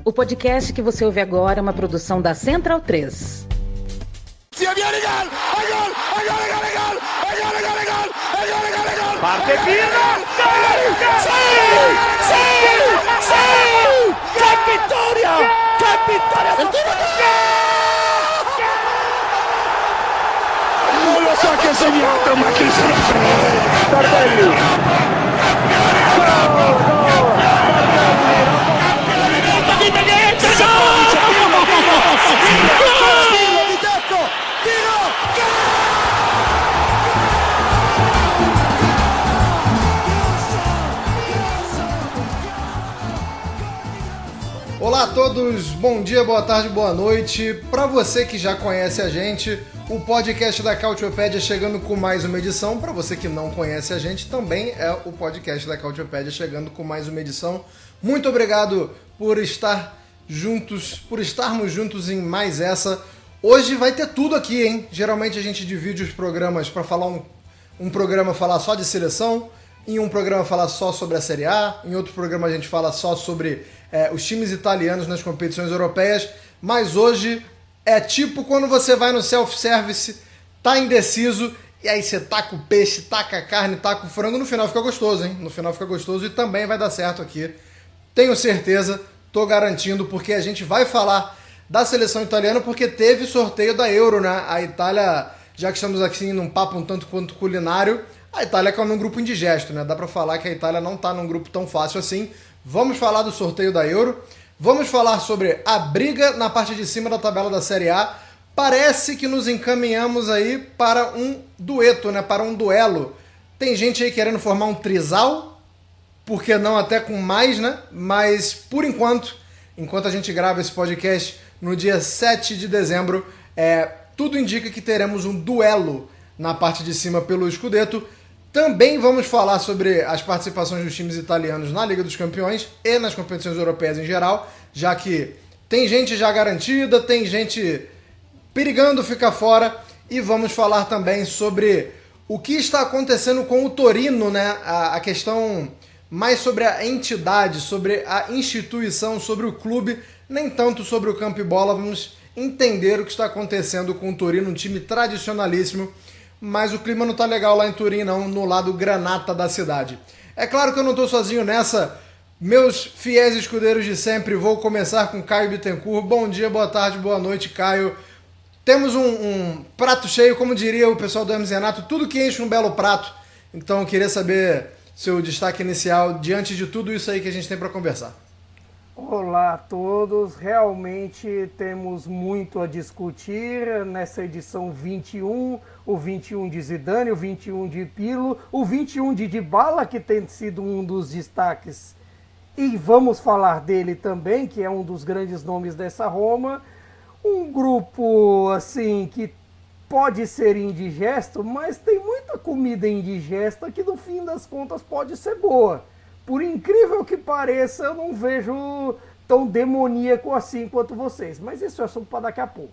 O podcast que você ouve agora é uma produção da Central 3. Parte Pirlo! ¡Qué victoria! ¡Qué victoria! Non lo so che ha segnato, ma chi se lo frega! Tardelli! Olá a todos, bom dia, boa tarde, boa noite. Para você que já conhece a gente, o podcast da Cautiopédia chegando com mais uma edição. Para você que não conhece a gente, também é o podcast da Cautiopédia chegando com mais uma edição. Muito obrigado por estarmos juntos em mais essa. Hoje vai ter tudo aqui, hein? Geralmente a gente divide os programas para falar um programa falar só de seleção, em um programa falar só sobre a Série A, em outro programa a gente fala só sobre os times italianos nas competições europeias, mas hoje é tipo quando você vai no self-service, tá indeciso, e aí você taca o peixe, taca a carne, taca o frango, no final fica gostoso, hein? No final fica gostoso e também vai dar certo aqui. Tenho certeza, tô garantindo, porque a gente vai falar da seleção italiana, porque teve sorteio da Euro, né? A Itália, já que estamos aqui num papo um tanto quanto culinário, a Itália caiu num grupo indigesto, né? Dá pra falar que a Itália não tá num grupo tão fácil assim. Vamos falar do sorteio da Euro. Vamos falar sobre a briga na parte de cima da tabela da Série A. Parece que nos encaminhamos aí para um dueto, né? Para um duelo. Tem gente aí querendo formar um trisal, por que não até com mais, né? Mas, por enquanto a gente grava esse podcast no dia 7 de dezembro, tudo indica que teremos um duelo na parte de cima pelo Scudetto. Também vamos falar sobre as participações dos times italianos na Liga dos Campeões e nas competições europeias em geral, já que tem gente já garantida, tem gente perigando ficar fora, e vamos falar também sobre o que está acontecendo com o Torino, né? A questão mais sobre a entidade, sobre a instituição, sobre o clube, nem tanto sobre o campo e bola. Vamos entender o que está acontecendo com o Torino, um time tradicionalíssimo, mas o clima não tá legal lá em Turim não, no lado granata da cidade. É claro que eu não tô sozinho nessa, meus fiéis escudeiros de sempre. Vou começar com Caio Bittencourt. Bom dia, boa tarde, boa noite, Caio. Temos um prato cheio, como diria o pessoal do Hermes Renato, tudo que enche um belo prato. Então eu queria saber seu destaque inicial diante de tudo isso aí que a gente tem para conversar. Olá a todos, realmente temos muito a discutir nessa edição 21, o 21 de Zidane, o 21 de Pirlo, o 21 de Dybala, que tem sido um dos destaques, e vamos falar dele também, que é um dos grandes nomes dessa Roma. Um grupo assim que pode ser indigesto, mas tem muita comida indigesta que no fim das contas pode ser boa. Por incrível que pareça, eu não vejo tão demoníaco assim quanto vocês. Mas isso é assunto para daqui a pouco.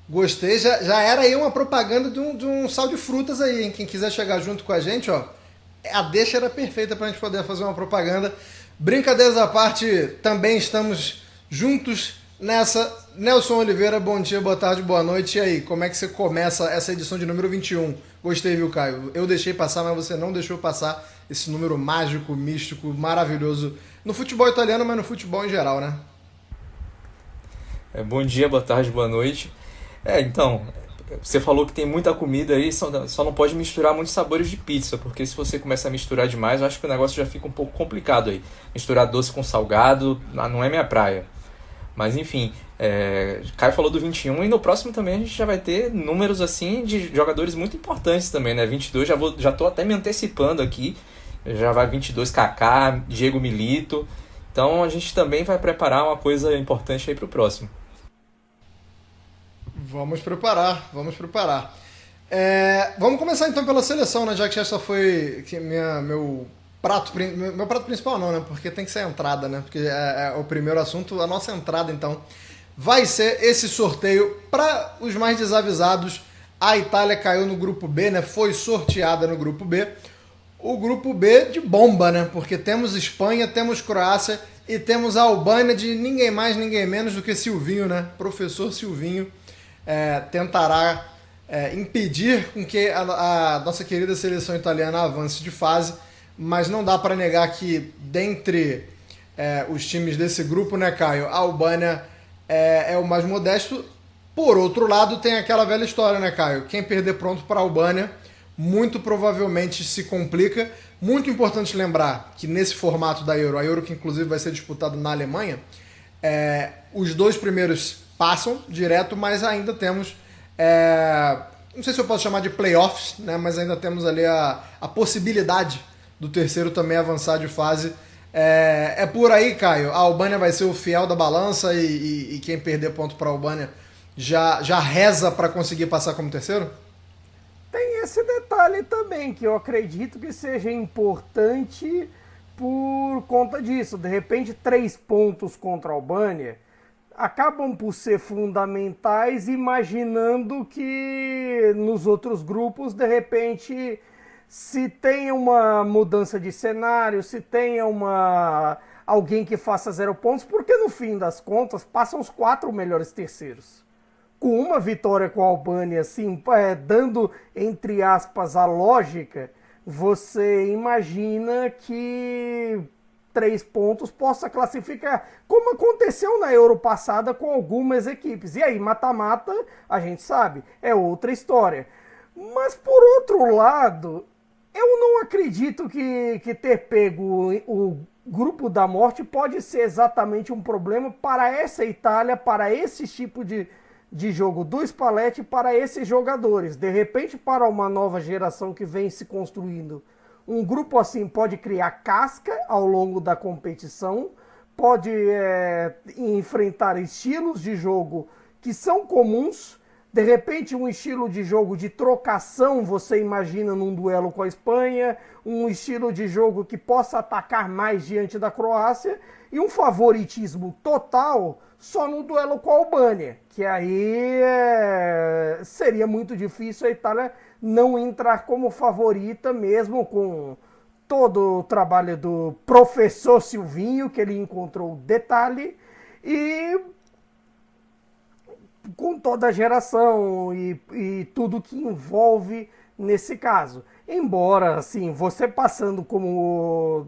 Gostei, já era aí uma propaganda de um sal de frutas aí, hein? Quem quiser chegar junto com a gente, ó, a deixa era perfeita para a gente poder fazer uma propaganda. Brincadeiras à parte, também estamos juntos nessa. Nelson Oliveira, bom dia, boa tarde, boa noite. E aí, como é que você começa essa edição de número 21? Gostei, viu, Caio? Eu deixei passar, mas você não deixou passar esse número mágico, místico, maravilhoso no futebol italiano, mas no futebol em geral, né? Bom dia, boa tarde, boa noite. Então, você falou que tem muita comida aí, só não pode misturar muitos sabores de pizza, porque se você começar a misturar demais, eu acho que o negócio já fica um pouco complicado aí. Misturar doce com salgado não é minha praia. Mas enfim, Caio falou do 21 e no próximo também a gente já vai ter números assim de jogadores muito importantes também, né? 22, já tô até me antecipando aqui, já vai 22 Kaká, Diego Milito, então a gente também vai preparar uma coisa importante aí pro próximo. Vamos preparar. Vamos começar então pela seleção, né? Já que essa foi meu prato principal não, né? Porque tem que ser a entrada, né? Porque é o primeiro assunto, a nossa entrada então vai ser esse sorteio. Para os mais desavisados, a Itália caiu no grupo B, né? Foi sorteada no grupo B. O grupo B de bomba, né? Porque temos Espanha, temos Croácia E temos a Albânia de ninguém mais, ninguém menos do que Silvinho, né? Professor Silvinho tentará impedir com que a nossa querida seleção italiana avance de fase, mas não dá para negar que dentre os times desse grupo, né, Caio, a Albânia é o mais modesto. Por outro lado, tem aquela velha história, né, Caio? Quem perder pronto para a Albânia muito provavelmente se complica. Muito importante lembrar que nesse formato da Euro, a Euro que inclusive vai ser disputada na Alemanha, os 2 primeiros passam direto, mas ainda temos, não sei se eu posso chamar de playoffs, né, mas ainda temos ali a possibilidade do terceiro também avançar de fase. É por aí, Caio, a Albânia vai ser o fiel da balança e quem perder ponto para a Albânia já reza para conseguir passar como terceiro? Tem esse detalhe também, que eu acredito que seja importante por conta disso. De repente, 3 pontos contra a Albânia acabam por ser fundamentais, imaginando que nos outros grupos, de repente, se tenha uma mudança de cenário, se tenha alguém que faça 0 pontos, porque no fim das contas, passam os 4 melhores terceiros. Com uma vitória com a Albânia, assim, dando, entre aspas, a lógica, você imagina que 3 pontos possa classificar, como aconteceu na Euro passada com algumas equipes. E aí, mata-mata, a gente sabe, é outra história. Mas, por outro lado, eu não acredito que ter pego o grupo da morte pode ser exatamente um problema para essa Itália, para esse tipo de jogo do Spalletti, para esses jogadores. De repente, para uma nova geração que vem se construindo, um grupo assim pode criar casca ao longo da competição, pode enfrentar estilos de jogo que são comuns. De repente, um estilo de jogo de trocação, você imagina num duelo com a Espanha, um estilo de jogo que possa atacar mais diante da Croácia, e um favoritismo total só no duelo com a Albânia, que aí seria muito difícil a Itália não entrar como favorita, mesmo com todo o trabalho do professor Silvinho, que ele encontrou detalhe, e com toda a geração e tudo que envolve nesse caso. Embora, assim, você passando como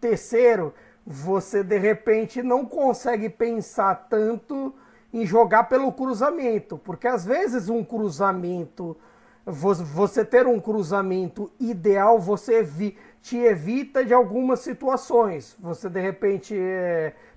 terceiro, você de repente não consegue pensar tanto em jogar pelo cruzamento, porque às vezes um cruzamento, você ter um cruzamento ideal, você te evita de algumas situações. Você de repente,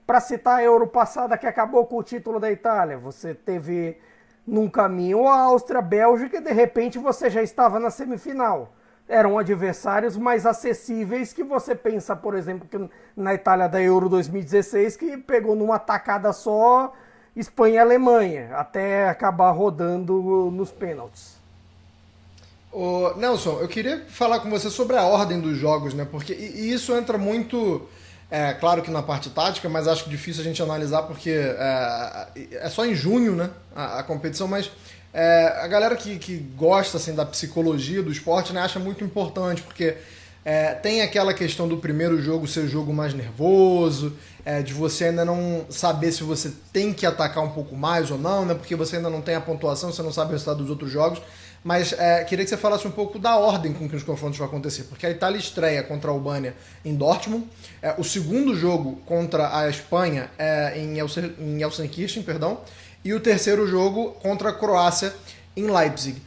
para citar a Euro passada que acabou com o título da Itália, você teve num caminho a Áustria, Bélgica, e de repente você já estava na semifinal. Eram adversários mais acessíveis que você pensa, por exemplo, que na Itália da Euro 2016, que pegou numa tacada só Espanha e Alemanha, até acabar rodando nos pênaltis. Ô, Nelson, eu queria falar com você sobre a ordem dos jogos, né? Porque isso entra muito, claro que na parte tática, mas acho difícil a gente analisar porque é só em junho, né? A competição, mas a galera que gosta assim, da psicologia do esporte, né, acha muito importante, porque tem aquela questão do primeiro jogo ser o jogo mais nervoso, de você ainda não saber se você tem que atacar um pouco mais ou não, né, porque você ainda não tem a pontuação, você não sabe o resultado dos outros jogos. Mas queria que você falasse um pouco da ordem com que os confrontos vão acontecer, porque a Itália estreia contra a Albânia em Dortmund, o segundo jogo contra a Espanha em Gelsenkirchen, perdão, e o terceiro jogo contra a Croácia em Leipzig.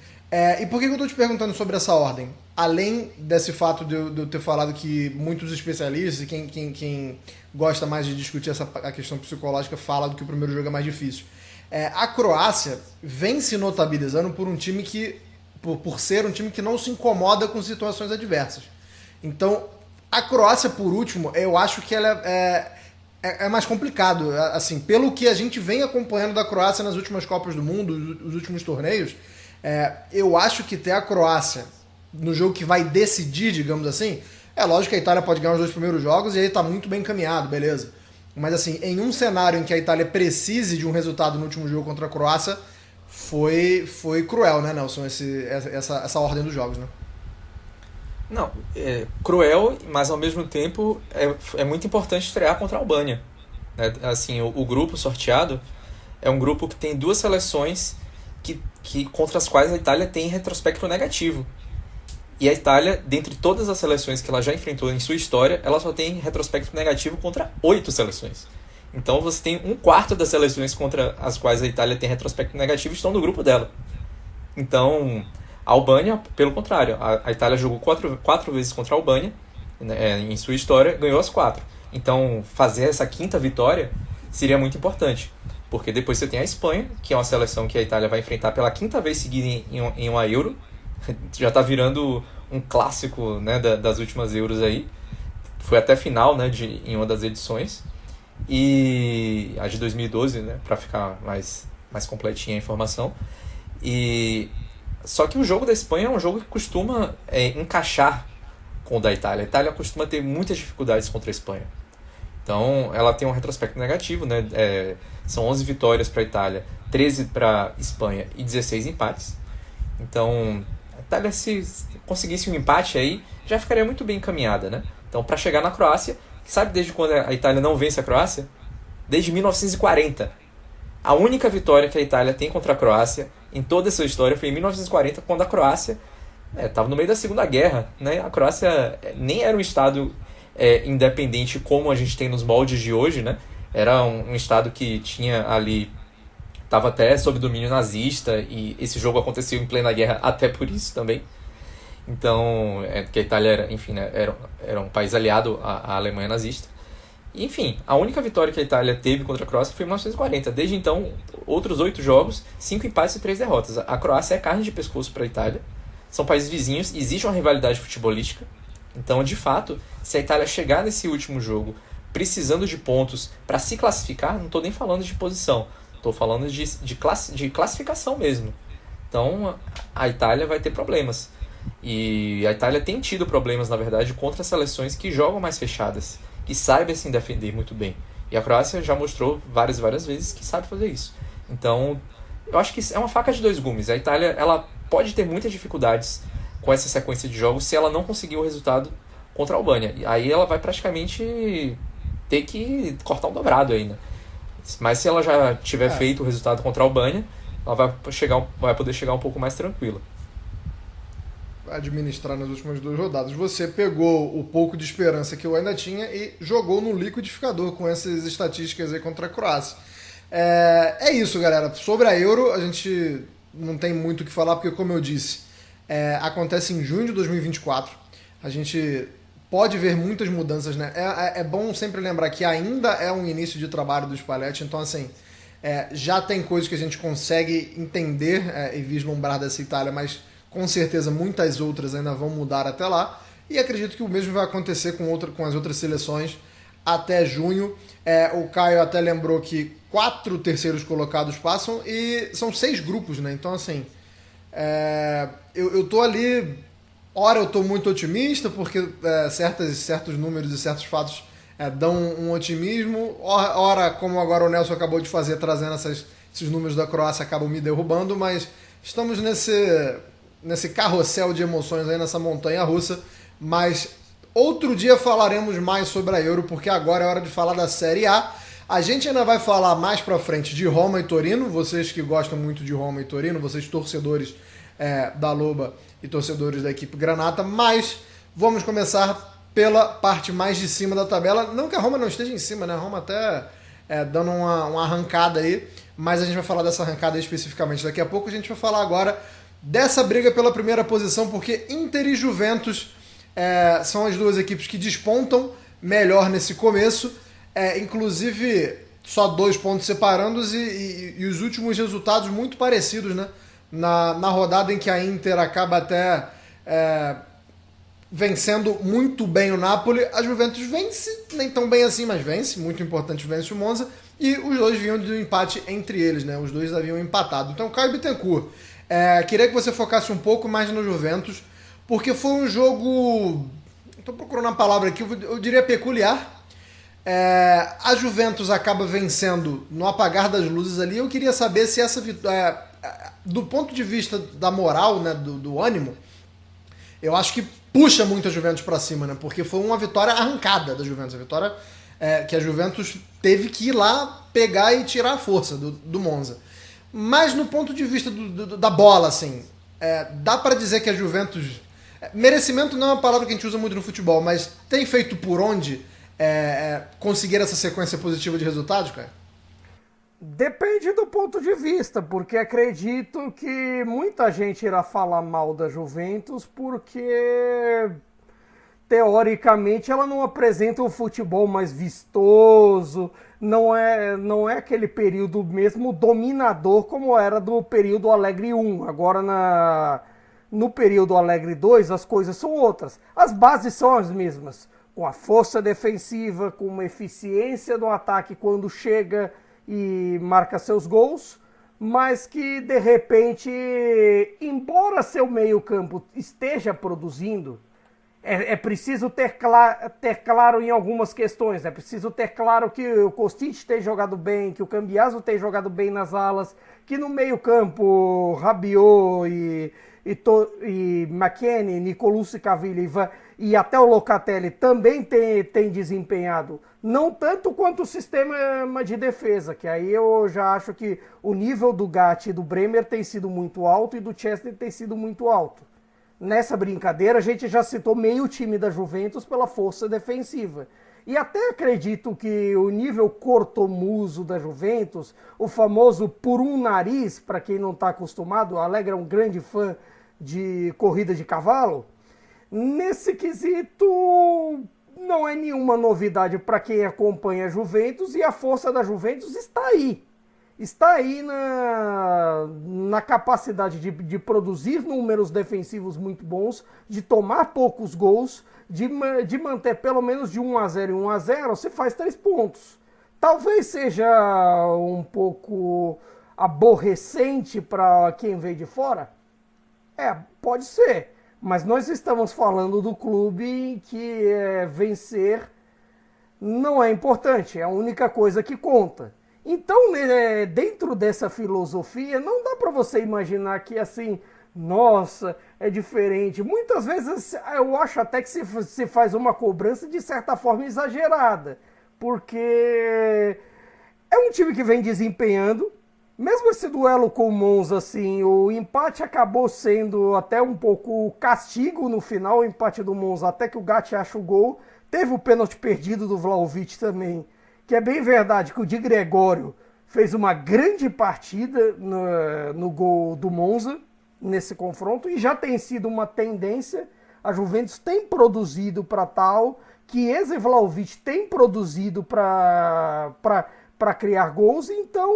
E por que eu estou te perguntando sobre essa ordem? Além desse fato de eu ter falado que muitos especialistas e quem gosta mais de discutir a questão psicológica fala do que o primeiro jogo é mais difícil. A Croácia vem se notabilizando por um time por ser um time que não se incomoda com situações adversas. Então, a Croácia, por último, eu acho que ela é mais complicado. Assim, pelo que a gente vem acompanhando da Croácia nas últimas Copas do Mundo, os últimos torneios, eu acho que ter a Croácia no jogo que vai decidir, digamos assim, é lógico que a Itália pode ganhar os 2 primeiros jogos e aí tá muito bem encaminhado, beleza. Mas assim, em um cenário em que a Itália precise de um resultado no último jogo contra a Croácia, foi cruel, né, Nelson, essa ordem dos jogos, né? Não, é cruel, mas ao mesmo tempo é muito importante estrear contra a Albânia. Né? Assim, o grupo sorteado é um grupo que tem duas seleções contra as quais a Itália tem retrospecto negativo. E a Itália, dentre todas as seleções que ela já enfrentou em sua história, ela só tem retrospecto negativo contra 8 seleções. Então você tem 1/4 das seleções contra as quais a Itália tem retrospecto negativo estão no grupo dela. Então, a Albânia, pelo contrário, a Itália jogou quatro vezes contra a Albânia, né, em sua história, ganhou as 4. Então, fazer essa 5ª vitória seria muito importante, porque depois você tem a Espanha, que é uma seleção que a Itália vai enfrentar pela 5ª vez seguida em uma Euro. Já está virando um clássico, né, das últimas Euros aí. Foi até final, né, em uma das edições. E a de 2012, né, para ficar mais completinha a informação. Só que o jogo da Espanha é um jogo que costuma encaixar com o da Itália. A Itália costuma ter muitas dificuldades contra a Espanha. Então, ela tem um retrospecto negativo, né? São 11 vitórias para a Itália, 13 para a Espanha e 16 empates. Então, a Itália, se conseguisse um empate aí, já ficaria muito bem encaminhada, né? Então, para chegar na Croácia, sabe desde quando a Itália não vence a Croácia? Desde 1940. A única vitória que a Itália tem contra a Croácia em toda a sua história foi em 1940, quando a Croácia estava no meio da Segunda Guerra, né? A Croácia nem era um estado independente como a gente tem nos moldes de hoje, né? Era um estado que tinha ali, estava até sob domínio nazista, e esse jogo aconteceu em plena guerra até por isso também. Então, que a Itália era, enfim, né, era um país aliado à Alemanha nazista. Enfim, a única vitória que a Itália teve contra a Croácia foi em 1940. Desde então, outros 8 jogos, 5 empates e 3 derrotas. A Croácia é carne de pescoço para a Itália. São países vizinhos, existe uma rivalidade futebolística. Então, de fato, se a Itália chegar nesse último jogo precisando de pontos para se classificar, não estou nem falando de posição, estou falando de classificação mesmo. Então, a Itália vai ter problemas. E a Itália tem tido problemas, na verdade, contra seleções que jogam mais fechadas, que saibam se defender muito bem. E a Croácia já mostrou várias vezes que sabe fazer isso. Então, eu acho que é uma faca de 2 gumes. A Itália, ela pode ter muitas dificuldades com essa sequência de jogos se ela não conseguir o resultado contra a Albânia. E aí ela vai praticamente ter que cortar um dobrado aí, né? Mas se ela já tiver feito o resultado contra a Albânia, ela vai poder chegar um pouco mais tranquila. Administrar nas últimas 2 rodadas. Você pegou o pouco de esperança que eu ainda tinha e jogou no liquidificador com essas estatísticas aí contra a Croácia. É isso, galera. Sobre a Euro, a gente não tem muito o que falar, porque, como eu disse, acontece em junho de 2024. A gente pode ver muitas mudanças, né? É bom sempre lembrar que ainda é um início de trabalho do Spalletti, então, assim, já tem coisas que a gente consegue entender e vislumbrar dessa Itália, mas com certeza muitas outras ainda vão mudar até lá, e acredito que o mesmo vai acontecer com as outras seleções até junho. O Caio até lembrou que 4 terceiros colocados passam e são 6 grupos, né? Então, assim, eu tô ali, ora eu tô muito otimista, porque certos números e certos fatos dão um otimismo, ora, como agora o Nelson acabou de fazer, trazendo esses números da Croácia, acabam me derrubando, mas estamos nesse carrossel de emoções aí, nessa montanha russa. Mas outro dia falaremos mais sobre a Euro, porque agora é hora de falar da Série A. A gente ainda vai falar mais pra frente de Roma e Torino, vocês que gostam muito de Roma e Torino, vocês torcedores da Loba e torcedores da equipe Granata, mas vamos começar pela parte mais de cima da tabela. Não que a Roma não esteja em cima, né? A Roma até dando uma arrancada aí, mas a gente vai falar dessa arrancada aí especificamente daqui a pouco. A gente vai falar agora dessa briga pela primeira posição, porque Inter e Juventus são as 2 equipes que despontam melhor nesse começo, inclusive só 2 pontos separando-os e os últimos resultados muito parecidos, né? Na rodada em que a Inter acaba até vencendo muito bem o Napoli, a Juventus vence, nem tão bem assim, mas vence, muito importante, vence o Monza, e os 2 vinham de um empate entre eles, né? Os 2 haviam empatado. Então, Caio Bittencourt, queria que você focasse um pouco mais no Juventus, porque foi um jogo, estou procurando uma palavra aqui, eu diria peculiar. A Juventus acaba vencendo no apagar das luzes ali. Eu queria saber se essa vitória, do ponto de vista da moral, né, do ânimo, eu acho que puxa muito a Juventus pra cima, né? Porque foi uma vitória arrancada da Juventus. A vitória que a Juventus teve que ir lá pegar e tirar a força do Monza. Mas no ponto de vista da bola, assim, dá pra dizer que a Juventus... merecimento não é uma palavra que a gente usa muito no futebol, mas tem feito por onde conseguir essa sequência positiva de resultados, cara? Depende do ponto de vista, porque acredito que muita gente irá falar mal da Juventus porque, teoricamente, ela não apresenta um futebol mais vistoso, não é aquele período mesmo dominador como era do período Alegre 1. Agora, no período Alegre 2, as coisas são outras. As bases são as mesmas, com a força defensiva, com uma eficiência no ataque quando chega e marca seus gols, mas que de repente, embora seu meio-campo esteja produzindo, é preciso ter claro em algumas questões. É preciso ter claro que o Kostic tem jogado bem, que o Cambiaso tem jogado bem nas alas, que no meio-campo Rabiot e McKennie, Nicolucci, Cavilli e até o Locatelli também tem desempenhado não tanto quanto o sistema de defesa, que aí eu já acho que o nível do Gatti e do Bremer tem sido muito alto e do Chesney tem sido muito alto. Nessa brincadeira a gente já citou meio time da Juventus pela força defensiva. E até acredito que o nível cortomuso da Juventus, o famoso por um nariz, para quem não está acostumado, o Alegre é um grande fã de corrida de cavalo, nesse quesito não é nenhuma novidade para quem acompanha a Juventus, e a força da Juventus está aí. Está aí na capacidade de produzir números defensivos muito bons, de tomar poucos gols, de manter pelo menos de 1-0 em 1-0, você faz 3 pontos. Talvez seja um pouco aborrecente para quem vem de fora. Pode ser. Mas nós estamos falando do clube em que vencer não é importante, é a única coisa que conta. Então, dentro dessa filosofia, não dá para você imaginar que assim, nossa, é diferente. Muitas vezes eu acho até que se faz uma cobrança de certa forma exagerada, porque é um time que vem desempenhando. Mesmo esse duelo com o Monza, assim, o empate acabou sendo até um pouco castigo no final, o empate do Monza, até que o Gatti acha o gol. Teve o pênalti perdido do Vlahovic também, que é bem verdade que o Di Gregório fez uma grande partida no gol do Monza, nesse confronto, e já tem sido uma tendência. A Juventus tem produzido para tal, Chiesa e Vlahovic tem produzido para criar gols, então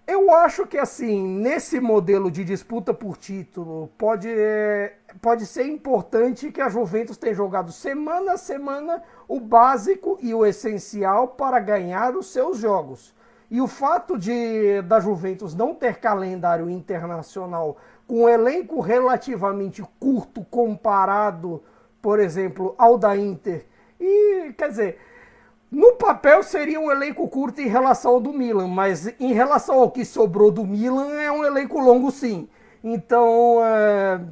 eu acho que assim, nesse modelo de disputa por título, pode ser importante que a Juventus tenha jogado semana a semana o básico e o essencial para ganhar os seus jogos. E o fato da Juventus não ter calendário internacional com um elenco relativamente curto comparado, por exemplo, ao da Inter, e quer dizer, no papel seria um elenco curto em relação ao do Milan, mas em relação ao que sobrou do Milan é um elenco longo sim. Então,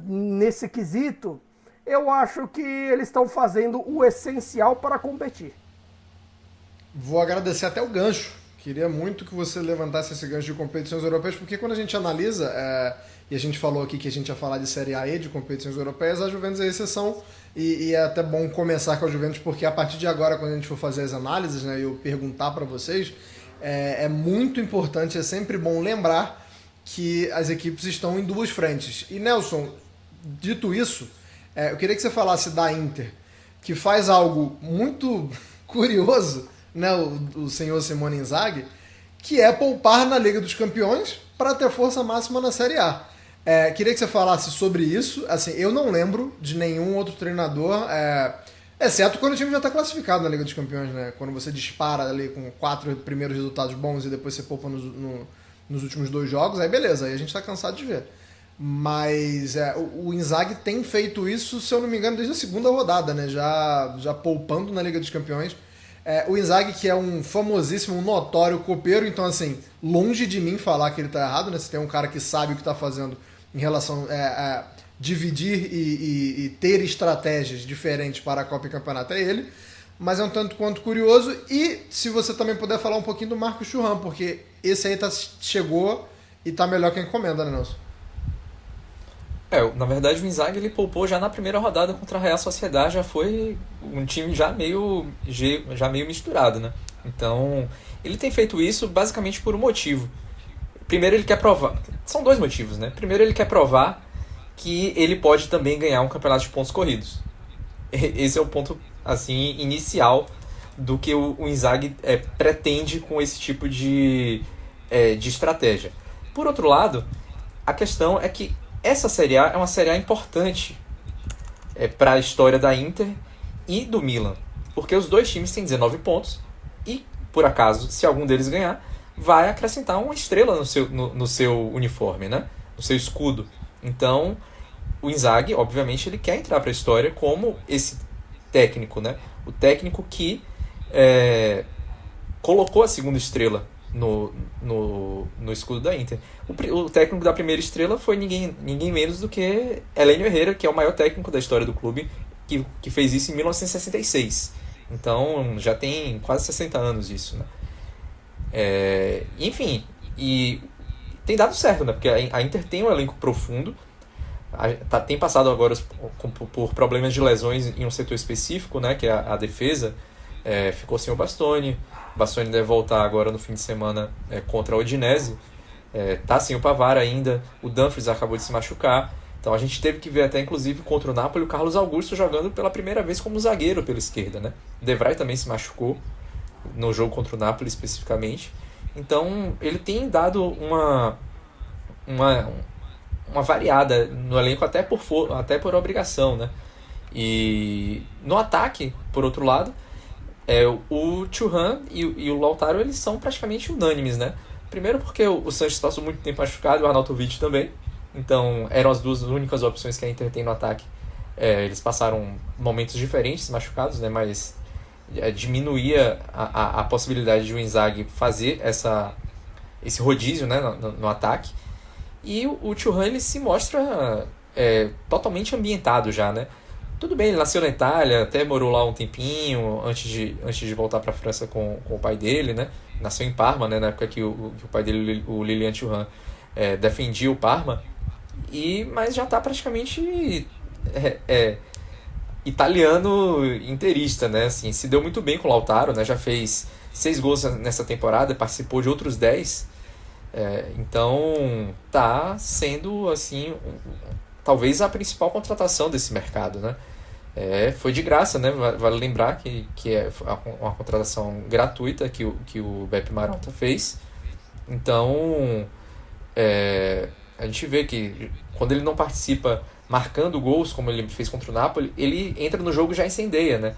nesse quesito, eu acho que eles estão fazendo o essencial para competir. Vou agradecer até o gancho. Queria muito que você levantasse esse gancho de competições europeias, porque quando a gente analisa, e a gente falou aqui que a gente ia falar de Série A e de competições europeias, a Juventus é exceção, e é até bom começar com a Juventus, porque a partir de agora, quando a gente for fazer as análises, né, e eu perguntar para vocês, é muito importante, é sempre bom lembrar que as equipes estão em duas frentes. E Nelson, dito isso, eu queria que você falasse da Inter, que faz algo muito curioso, né, o senhor Simone Inzaghi, que é poupar na Liga dos Campeões para ter força máxima na Série A. Queria que você falasse sobre isso. Assim, eu não lembro de nenhum outro treinador, exceto quando o time já está classificado na Liga dos Campeões, né? Quando você dispara ali com 4 primeiros resultados bons e depois você poupa nos últimos 2 jogos, aí beleza, aí a gente está cansado de ver. Mas o Inzaghi tem feito isso, se eu não me engano, desde a segunda rodada, né? Já poupando na Liga dos Campeões. O Inzaghi, que é um famosíssimo, um notório copeiro, então assim, longe de mim falar que ele está errado, né? Se tem um cara que sabe o que está fazendo em relação dividir e ter estratégias diferentes para a Copa e Campeonato é ele, mas é um tanto quanto curioso. E se você também puder falar um pouquinho do Marcos Thuram, porque esse aí chegou e tá melhor que a encomenda, né, Nelson? Na verdade o Inzaghi ele poupou já na primeira rodada contra a Real Sociedad, já foi um time já meio misturado, né? Então ele tem feito isso basicamente por um motivo. Primeiro ele quer provar, são dois motivos, né? Primeiro ele quer provar que ele pode também ganhar um campeonato de pontos corridos. Esse é o ponto assim inicial do que o Inzaghi pretende com esse tipo de estratégia. Por outro lado, a questão é que essa Série A é uma Série A importante para a história da Inter e do Milan, porque os dois times têm 19 pontos e, por acaso, se algum deles ganhar, vai acrescentar uma estrela no seu uniforme, né? No seu escudo. Então, o Inzaghi, obviamente, ele quer entrar para a história como esse técnico, né? O técnico que colocou a segunda estrela no escudo da Inter. O técnico da primeira estrela foi ninguém menos do que Helénio Herrera, que é o maior técnico da história do clube, que fez isso em 1966. Então já tem quase 60 anos isso, né? Enfim, e tem dado certo, né? Porque a Inter tem um elenco profundo, tem passado agora por problemas de lesões em um setor específico, né? Que é a defesa. Ficou sem o Bastoni deve voltar agora no fim de semana contra a Udinese. Tá sem o Pavard ainda, o Dumfries acabou de se machucar, então a gente teve que ver até inclusive contra o Napoli o Carlos Augusto jogando pela primeira vez como zagueiro pela esquerda, né? De Vrij também se machucou no jogo contra o Napoli especificamente, então ele tem dado uma variada no elenco até por obrigação, né? E no ataque, por outro lado, o Thuram e o Lautaro eles são praticamente unânimes, né? Primeiro porque o Sanches passou muito tempo machucado, o Arnautovic também. Então eram as duas únicas opções que a Inter tem no ataque. Eles passaram momentos diferentes machucados, né? Mas diminuía a possibilidade de o Inzaghi fazer esse rodízio, né? no ataque. E o Thuram ele se mostra totalmente ambientado já, né? Tudo bem, ele nasceu na Itália, até morou lá um tempinho antes de voltar para a França com o pai dele, né? Nasceu em Parma, né? Na época que o pai dele, o Lilian Thuram, defendia o Parma. Mas já está praticamente italiano inteirista, né? Assim, se deu muito bem com o Lautaro, né? Já fez 6 gols nessa temporada, participou de outros 10. Então tá sendo assim talvez a principal contratação desse mercado, né? Foi de graça, né? Vale lembrar que é uma contratação gratuita que o Beppe Marotta fez. Então a gente vê que quando ele não participa marcando gols, como ele fez contra o Napoli, ele entra no jogo e já incendeia, né?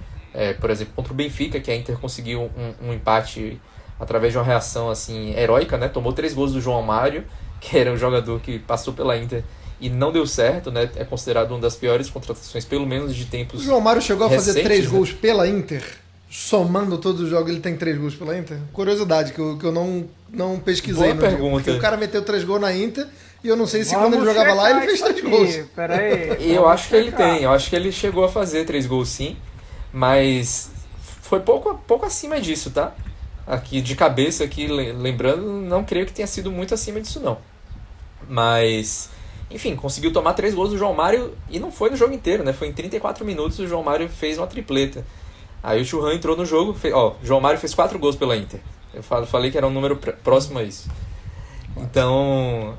Por exemplo, contra o Benfica, que a Inter conseguiu um empate através de uma reação assim heróica, né? Tomou 3 gols do João Mário, que era um jogador que passou pela Inter e não deu certo, né? É considerado uma das piores contratações, pelo menos de tempos. O João Mário chegou a fazer 3 né? gols pela Inter? Somando todos os jogos, ele tem 3 gols pela Inter? Curiosidade, que eu não pesquisei. Boa pergunta. Porque o cara meteu 3 gols na Inter e eu não sei se quando ele jogava lá ele fez 3 gols. Pera aí, eu acho que ele tem, eu acho que ele chegou a fazer 3 gols sim, mas foi pouco acima disso, tá? Aqui de cabeça, aqui lembrando, não creio que tenha sido muito acima disso não. Mas enfim, conseguiu tomar 3 gols do João Mário e não foi no jogo inteiro, né? Foi em 34 minutos o João Mário fez uma tripleta. Aí o Thuram entrou no jogo, João Mário fez 4 gols pela Inter. Eu falei que era um número próximo a isso. Então,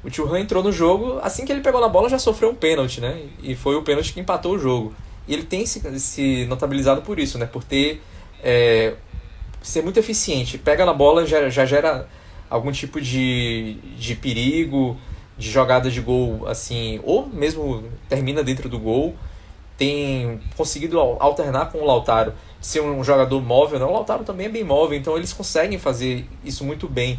o Thuram entrou no jogo, assim que ele pegou na bola já sofreu um pênalti, né? E foi o pênalti que empatou o jogo. E ele tem se notabilizado por isso, né? Por ter ser muito eficiente. Pega na bola, já gera algum tipo de perigo, de jogada de gol, assim, ou mesmo termina dentro do gol. Tem conseguido alternar com o Lautaro, ser um jogador móvel, né? O Lautaro também é bem móvel, então eles conseguem fazer isso muito bem,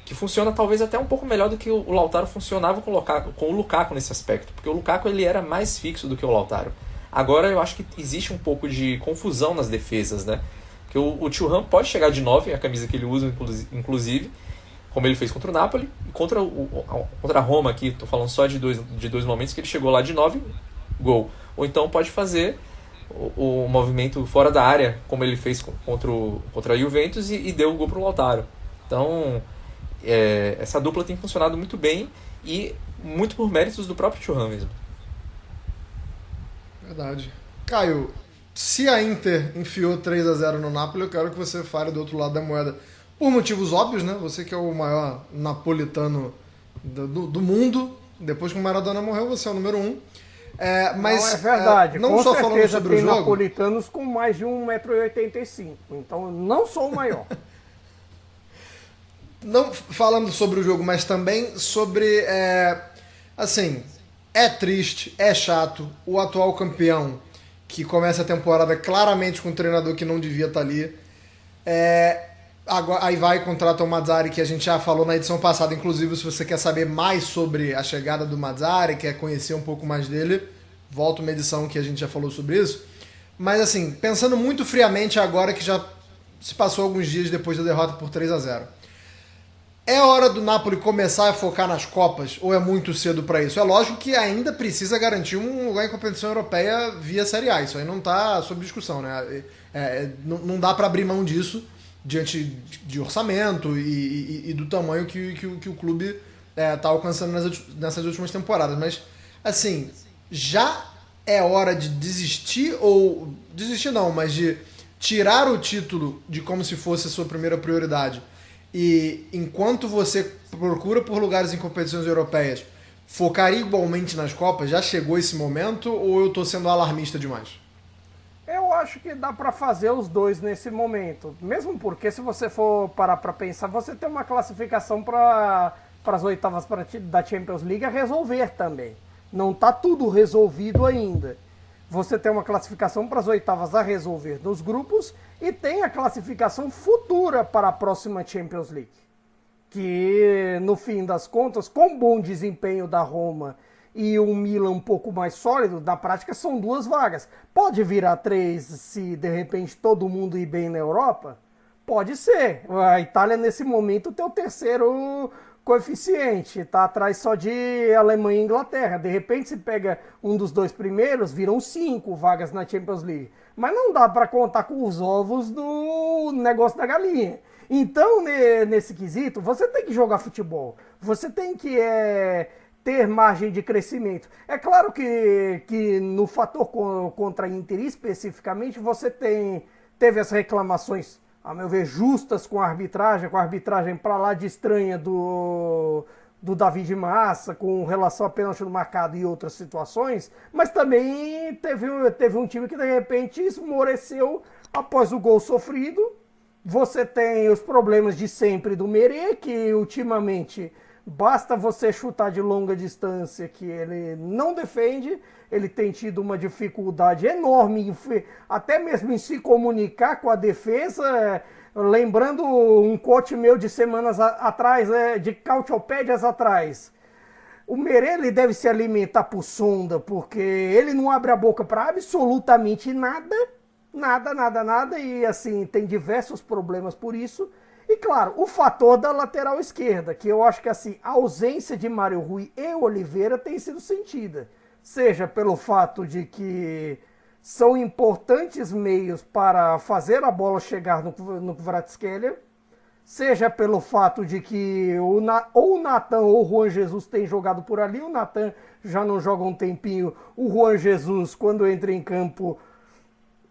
que funciona talvez até um pouco melhor do que o Lautaro funcionava com o Lukaku nesse aspecto, porque o Lukaku ele era mais fixo do que o Lautaro. Agora eu acho que existe um pouco de confusão nas defesas, né? Que o Thuram pode chegar de 9, a camisa que ele usa inclusive, como ele fez contra o Napoli, e contra a Roma aqui, estou falando só de dois momentos que ele chegou lá de 9, gol. Ou então pode fazer o movimento fora da área, como ele fez contra a Juventus e deu o gol para o Lautaro. Então, essa dupla tem funcionado muito bem e muito por méritos do próprio Thuram mesmo. Verdade. Caio, se a Inter enfiou 3-0 no Napoli, eu quero que você fale do outro lado da moeda. Por motivos óbvios, né? Você que é o maior napolitano do mundo. Depois que o Maradona morreu, você é o número 1. Mas, não, é verdade. Não com só certeza falando sobre tem o jogo. napolitanos com mais de 1,85 m. Então eu não sou o maior. Não falando sobre o jogo, mas também sobre... assim, é triste, é chato. O atual campeão, que começa a temporada claramente com um treinador que não devia estar ali. Agora, aí vai e contrata o Mazzarri, que a gente já falou na edição passada. Inclusive, se você quer saber mais sobre a chegada do Mazzarri, quer conhecer um pouco mais dele, volta uma edição que a gente já falou sobre isso. Mas assim, pensando muito friamente agora que já se passou alguns dias depois da derrota por 3-0. É hora do Napoli começar a focar nas Copas ou é muito cedo para isso? É lógico que ainda precisa garantir um lugar em competição europeia via Série A. Isso aí não está sob discussão, né? Não dá para abrir mão disso diante de orçamento e do tamanho que o clube está alcançando nessas últimas temporadas. Mas, assim, já é hora de desistir ou... Desistir não, mas de tirar o título de como se fosse a sua primeira prioridade. E enquanto você procura por lugares em competições europeias, focar igualmente nas Copas? Já chegou esse momento ou eu estou sendo alarmista demais? Eu acho que dá para fazer os dois nesse momento. Mesmo porque, se você for parar para pensar, você tem uma classificação para as oitavas da Champions League a resolver também. Não está tudo resolvido ainda. Você tem uma classificação para as oitavas a resolver nos grupos e tem a classificação futura para a próxima Champions League. Que, no fim das contas, com bom desempenho da Roma e um Milan um pouco mais sólido, na prática são 2 vagas. Pode virar 3 se, de repente, todo mundo ir bem na Europa? Pode ser. A Itália, nesse momento, tem o terceiro coeficiente, está atrás só de Alemanha e Inglaterra. De repente, se pega um dos 2 primeiros, viram 5 vagas na Champions League. Mas não dá para contar com os ovos do negócio da galinha. Então, nesse quesito, você tem que jogar futebol. Você tem que ter margem de crescimento. É claro que no fator contra a Inter, especificamente, você teve as reclamações, a meu ver, justas com a arbitragem para lá de estranha do David Massa, com relação a pênalti no marcado e outras situações, mas também teve um time que de repente esmoreceu após o gol sofrido. Você tem os problemas de sempre do Merê, que ultimamente basta você chutar de longa distância que ele não defende. Ele tem tido uma dificuldade enorme, até mesmo em se comunicar com a defesa. Lembrando um coach meu de semanas atrás, de cautiopédias atrás. O Merê, ele deve se alimentar por sonda, porque ele não abre a boca para absolutamente nada. Nada. E assim, tem diversos problemas por isso. E claro, o fator da lateral esquerda, que eu acho que assim, a ausência de Mário Rui e Oliveira tem sido sentida. Seja pelo fato de que são importantes meios para fazer a bola chegar no Kvaratskhelia, seja pelo fato de que ou o Nathan ou o Juan Jesus têm jogado por ali. O Nathan já não joga um tempinho. O Juan Jesus, quando entra em campo,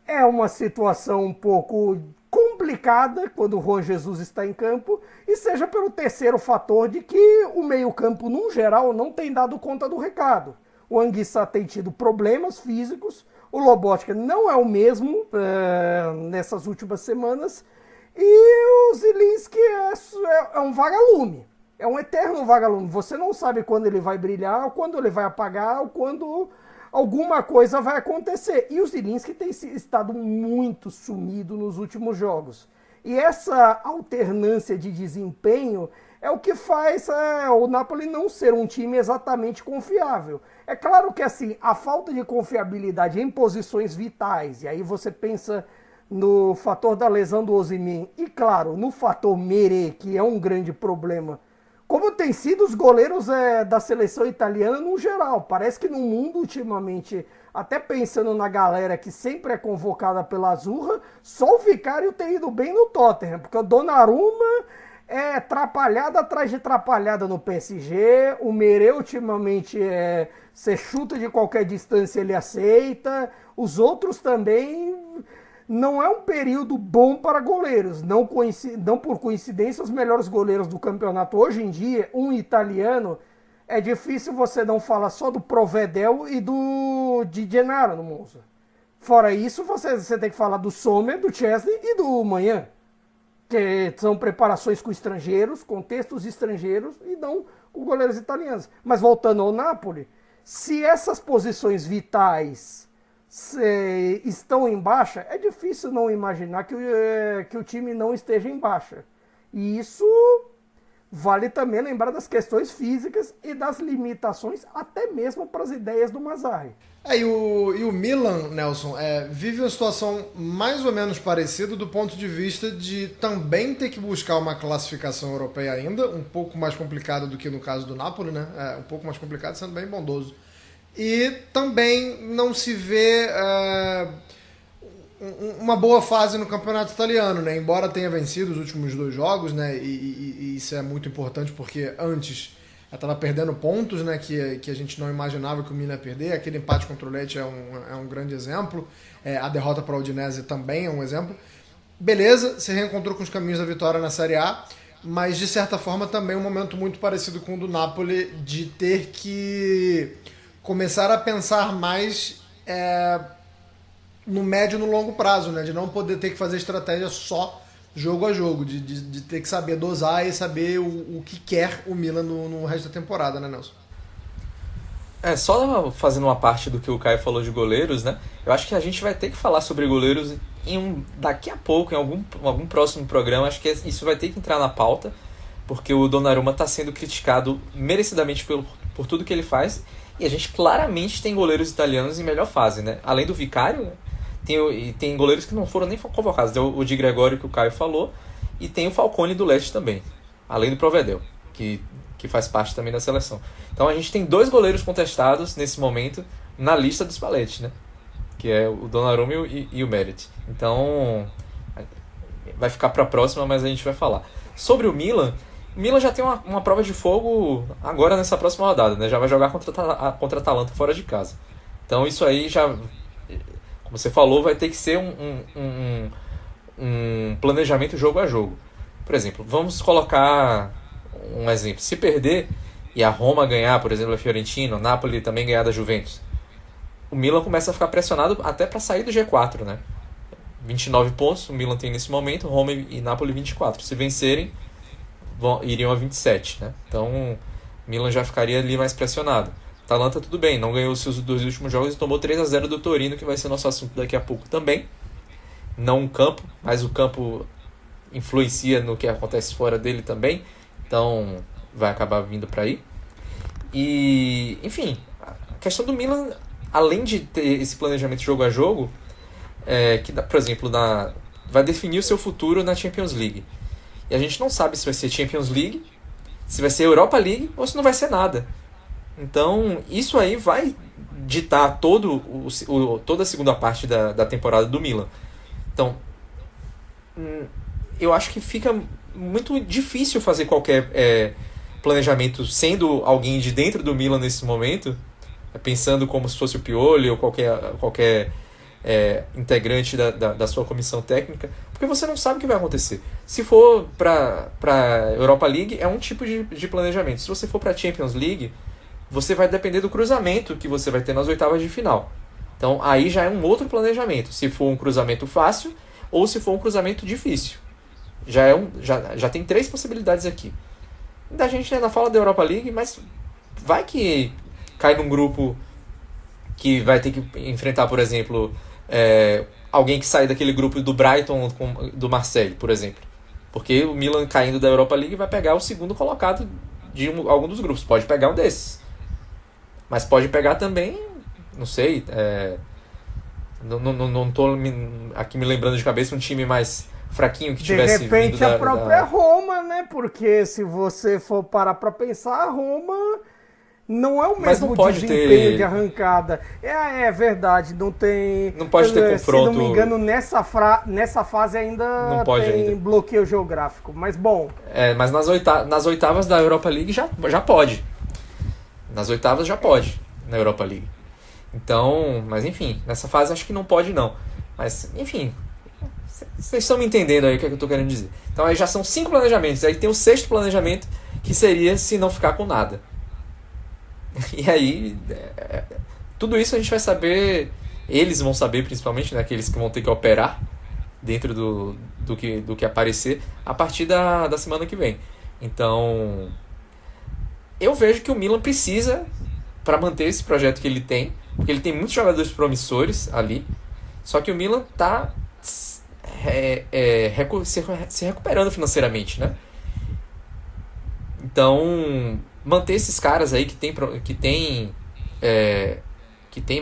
é uma situação um pouco complicada quando o Juan Jesus está em campo, e seja pelo terceiro fator de que o meio-campo, no geral, não tem dado conta do recado. O Anguissa tem tido problemas físicos, o Lobotka não é o mesmo nessas últimas semanas, e o Zielinski é um vagalume, é um eterno vagalume. Você não sabe quando ele vai brilhar, ou quando ele vai apagar, ou quando alguma coisa vai acontecer. E o Zielinski tem estado muito sumido nos últimos jogos. E essa alternância de desempenho é o que faz o Napoli não ser um time exatamente confiável. É claro que assim, a falta de confiabilidade em posições vitais, e aí você pensa no fator da lesão do Osimhen e, claro, no fator Merê, que é um grande problema, como tem sido os goleiros da seleção italiana no geral. Parece que no mundo, ultimamente, até pensando na galera que sempre é convocada pela Azurra, só o Vicário tem ido bem no Tottenham, porque o Donnarumma é atrapalhada atrás de atrapalhada no PSG, o Merê ultimamente você chuta de qualquer distância, ele aceita, os outros também. Não é um período bom para goleiros. Não por coincidência, os melhores goleiros do campeonato hoje em dia, um italiano, é difícil você não falar só do Provedel e do Di Gennaro no Monza. Fora isso, você tem que falar do Sommer, do Chesney e do Manhã, que são preparações com estrangeiros, contextos estrangeiros e não com goleiros italianos. Mas voltando ao Napoli, se essas posições vitais estão em baixa, é difícil não imaginar que o time não esteja em baixa. E isso vale também lembrar das questões físicas e das limitações até mesmo para as ideias do Mazzarri. E o Milan, Nelson, vive uma situação mais ou menos parecida do ponto de vista de também ter que buscar uma classificação europeia ainda, um pouco mais complicada do que no caso do Napoli, né? Um pouco mais complicado, sendo bem bondoso. E também não se vê uma boa fase no campeonato italiano, né? Embora tenha vencido os últimos 2 jogos, né? E isso é muito importante porque antes ela estava perdendo pontos, né? Que a gente não imaginava que o Milan ia perder. Aquele empate contra o Lecce é um grande exemplo. A derrota para o Udinese também é um exemplo. Beleza, se reencontrou com os caminhos da vitória na Série A, mas de certa forma também um momento muito parecido com o do Napoli de ter que começar a pensar mais no médio e no longo prazo, né? De não poder ter que fazer estratégia só jogo a jogo, de ter que saber dosar e saber o que quer o Milan no resto da temporada, né, Nelson? Só fazendo uma parte do que o Caio falou de goleiros, né? Eu acho que a gente vai ter que falar sobre goleiros daqui a pouco, em algum próximo programa. Acho que isso vai ter que entrar na pauta, porque o Donnarumma está sendo criticado merecidamente por tudo que ele faz. E a gente claramente tem goleiros italianos em melhor fase, né? Além do Vicário, tem goleiros que não foram nem convocados. Tem o Di Gregorio, que o Caio falou, e tem o Falcone do Lecce também, além do Provedel, que faz parte também da seleção. Então a gente tem 2 goleiros contestados nesse momento na lista do Spalletti, né? Que é o Donnarumma e o Meret. Então vai ficar para a próxima, mas a gente vai falar. Sobre o Milan já tem uma prova de fogo agora nessa próxima rodada, né? Já vai jogar contra a Atalanta fora de casa. Então isso aí já, como você falou, vai ter que ser um planejamento jogo a jogo. Por exemplo, vamos colocar um exemplo. Se perder e a Roma ganhar, por exemplo, a Fiorentina, o Napoli também ganhar da Juventus, o Milan começa a ficar pressionado até para sair do G4, né? 29 pontos o Milan tem nesse momento, Roma e Napoli 24. Se vencerem, iriam a 27, né? Então Milan já ficaria ali mais pressionado. Atalanta tudo bem, não ganhou os seus 2 últimos jogos e tomou 3-0 do Torino, que vai ser nosso assunto daqui a pouco também. Não o campo, mas o campo influencia no que acontece fora dele também, então vai acabar vindo para aí. E, enfim, a questão do Milan, além de ter esse planejamento jogo a jogo, que, por exemplo, vai definir o seu futuro na Champions League. E a gente não sabe se vai ser Champions League, se vai ser Europa League ou se não vai ser nada. Então, isso aí vai ditar toda a segunda parte da temporada do Milan. Então, eu acho que fica muito difícil fazer qualquer planejamento sendo alguém de dentro do Milan nesse momento, pensando como se fosse o Pioli ou qualquer integrante da sua comissão técnica, porque você não sabe o que vai acontecer. Se for para Europa League, é um tipo de planejamento. Se você for para Champions League, você vai depender do cruzamento que você vai ter nas oitavas de final. Então aí já é um outro planejamento, se for um cruzamento fácil ou se for um cruzamento difícil. Já tem 3 possibilidades aqui. A gente ainda fala da Europa League, mas vai que cai num grupo que vai ter que enfrentar, por exemplo, alguém que sai daquele grupo do Brighton, do Marseille, por exemplo. Porque o Milan caindo da Europa League vai pegar o segundo colocado de algum dos grupos. Pode pegar um desses. Mas pode pegar também, não sei, Não tô aqui me lembrando de cabeça um time mais fraquinho que tivesse vindo de repente a própria Roma, né? Porque se você for parar pra pensar, a Roma não é o mesmo desempenho de arrancada. É verdade, não tem... Não pode ter confronto... Se não me engano, nessa fase ainda não pode tem ainda. Bloqueio geográfico, mas bom... Mas nas oitavas da Europa League já pode. Nas oitavas já pode, na Europa League. Então, mas enfim, nessa fase acho que não pode não. Mas, enfim, vocês estão me entendendo aí o que eu estou querendo dizer. Então aí já são 5 planejamentos. Aí tem o 6º planejamento, que seria se não ficar com nada. E aí, tudo isso a gente vai saber, eles vão saber principalmente, né, aqueles que vão ter que operar dentro do que aparecer a partir da semana que vem. Então, eu vejo que o Milan precisa, para manter esse projeto que ele tem, porque ele tem muitos jogadores promissores ali, só que o Milan está se recuperando financeiramente, né? Então, manter esses caras aí que tem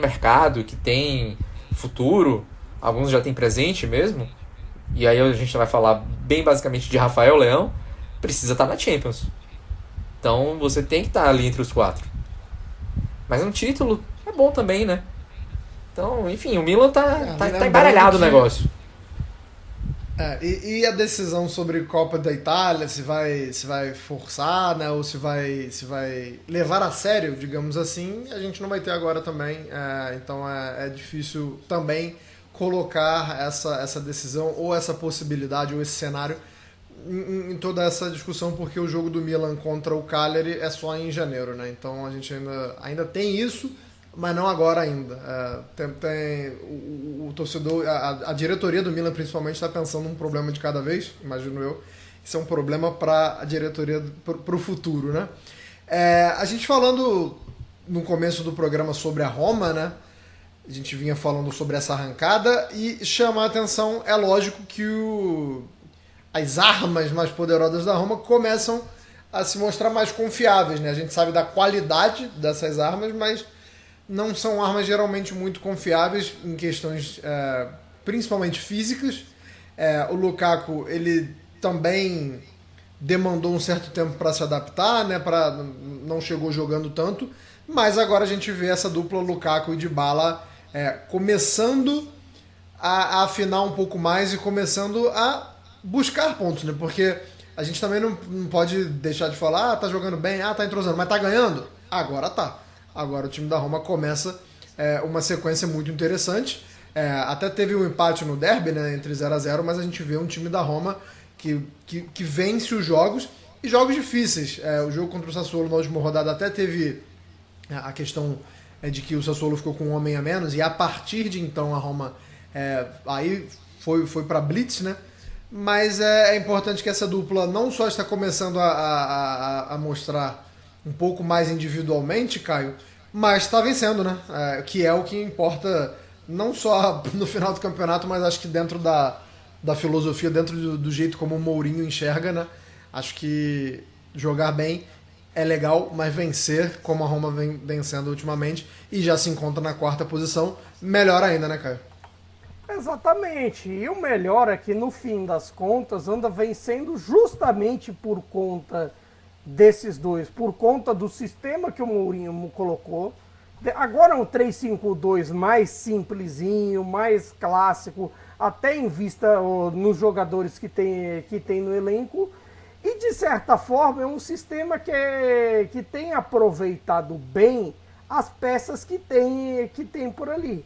mercado, que tem futuro, alguns já tem presente mesmo, e aí a gente vai falar bem basicamente de Rafael Leão, precisa estar na Champions. Então você tem que estar ali entre os 4. Mas um título é bom também, né? Então, enfim, o Milan tá embaralhado o negócio. E a decisão sobre Copa da Itália, se vai forçar, né, ou se vai levar a sério, digamos assim, a gente não vai ter agora também. Então é difícil também colocar essa decisão, ou essa possibilidade, ou esse cenário em toda essa discussão, porque o jogo do Milan contra o Cagliari é só em janeiro, né? Então a gente ainda tem isso, mas não agora ainda. Tem o torcedor, a diretoria do Milan principalmente está pensando num problema de cada vez, imagino eu. Isso é um problema para a diretoria, para o futuro, né? A gente falando no começo do programa sobre a Roma, né? A gente vinha falando sobre essa arrancada e chama a atenção, é lógico que as armas mais poderosas da Roma começam a se mostrar mais confiáveis, né? A gente sabe da qualidade dessas armas, mas não são armas geralmente muito confiáveis em questões principalmente físicas. O Lukaku, ele também demandou um certo tempo para se adaptar, né? Não chegou jogando tanto, mas agora a gente vê essa dupla Lukaku e Dybala começando a afinar um pouco mais e começando a buscar pontos, né? Porque a gente também não pode deixar de falar, tá jogando bem, tá entrosando, mas tá ganhando? Agora tá. Agora o time da Roma começa uma sequência muito interessante. Até teve um empate no derby, né, entre 0-0, mas a gente vê um time da Roma que vence os jogos, e jogos difíceis. O jogo contra o Sassuolo na última rodada até teve a questão de que o Sassuolo ficou com um homem a menos, e a partir de então a Roma aí foi para blitz, né? Mas é importante que essa dupla não só está começando a mostrar um pouco mais individualmente, Caio, mas está vencendo, né? Que é o que importa, não só no final do campeonato, mas acho que dentro da filosofia, dentro do jeito como o Mourinho enxerga, né? Acho que jogar bem é legal, mas vencer, como a Roma vem vencendo ultimamente, e já se encontra na 4ª posição, melhor ainda, né, Caio? Exatamente, e o melhor é que no fim das contas anda vencendo justamente por conta desses dois, por conta do sistema que o Mourinho colocou. Agora um 3-5-2 mais simplesinho, mais clássico, até em vista nos jogadores que tem no elenco, e de certa forma é um sistema que tem aproveitado bem as peças que tem por ali.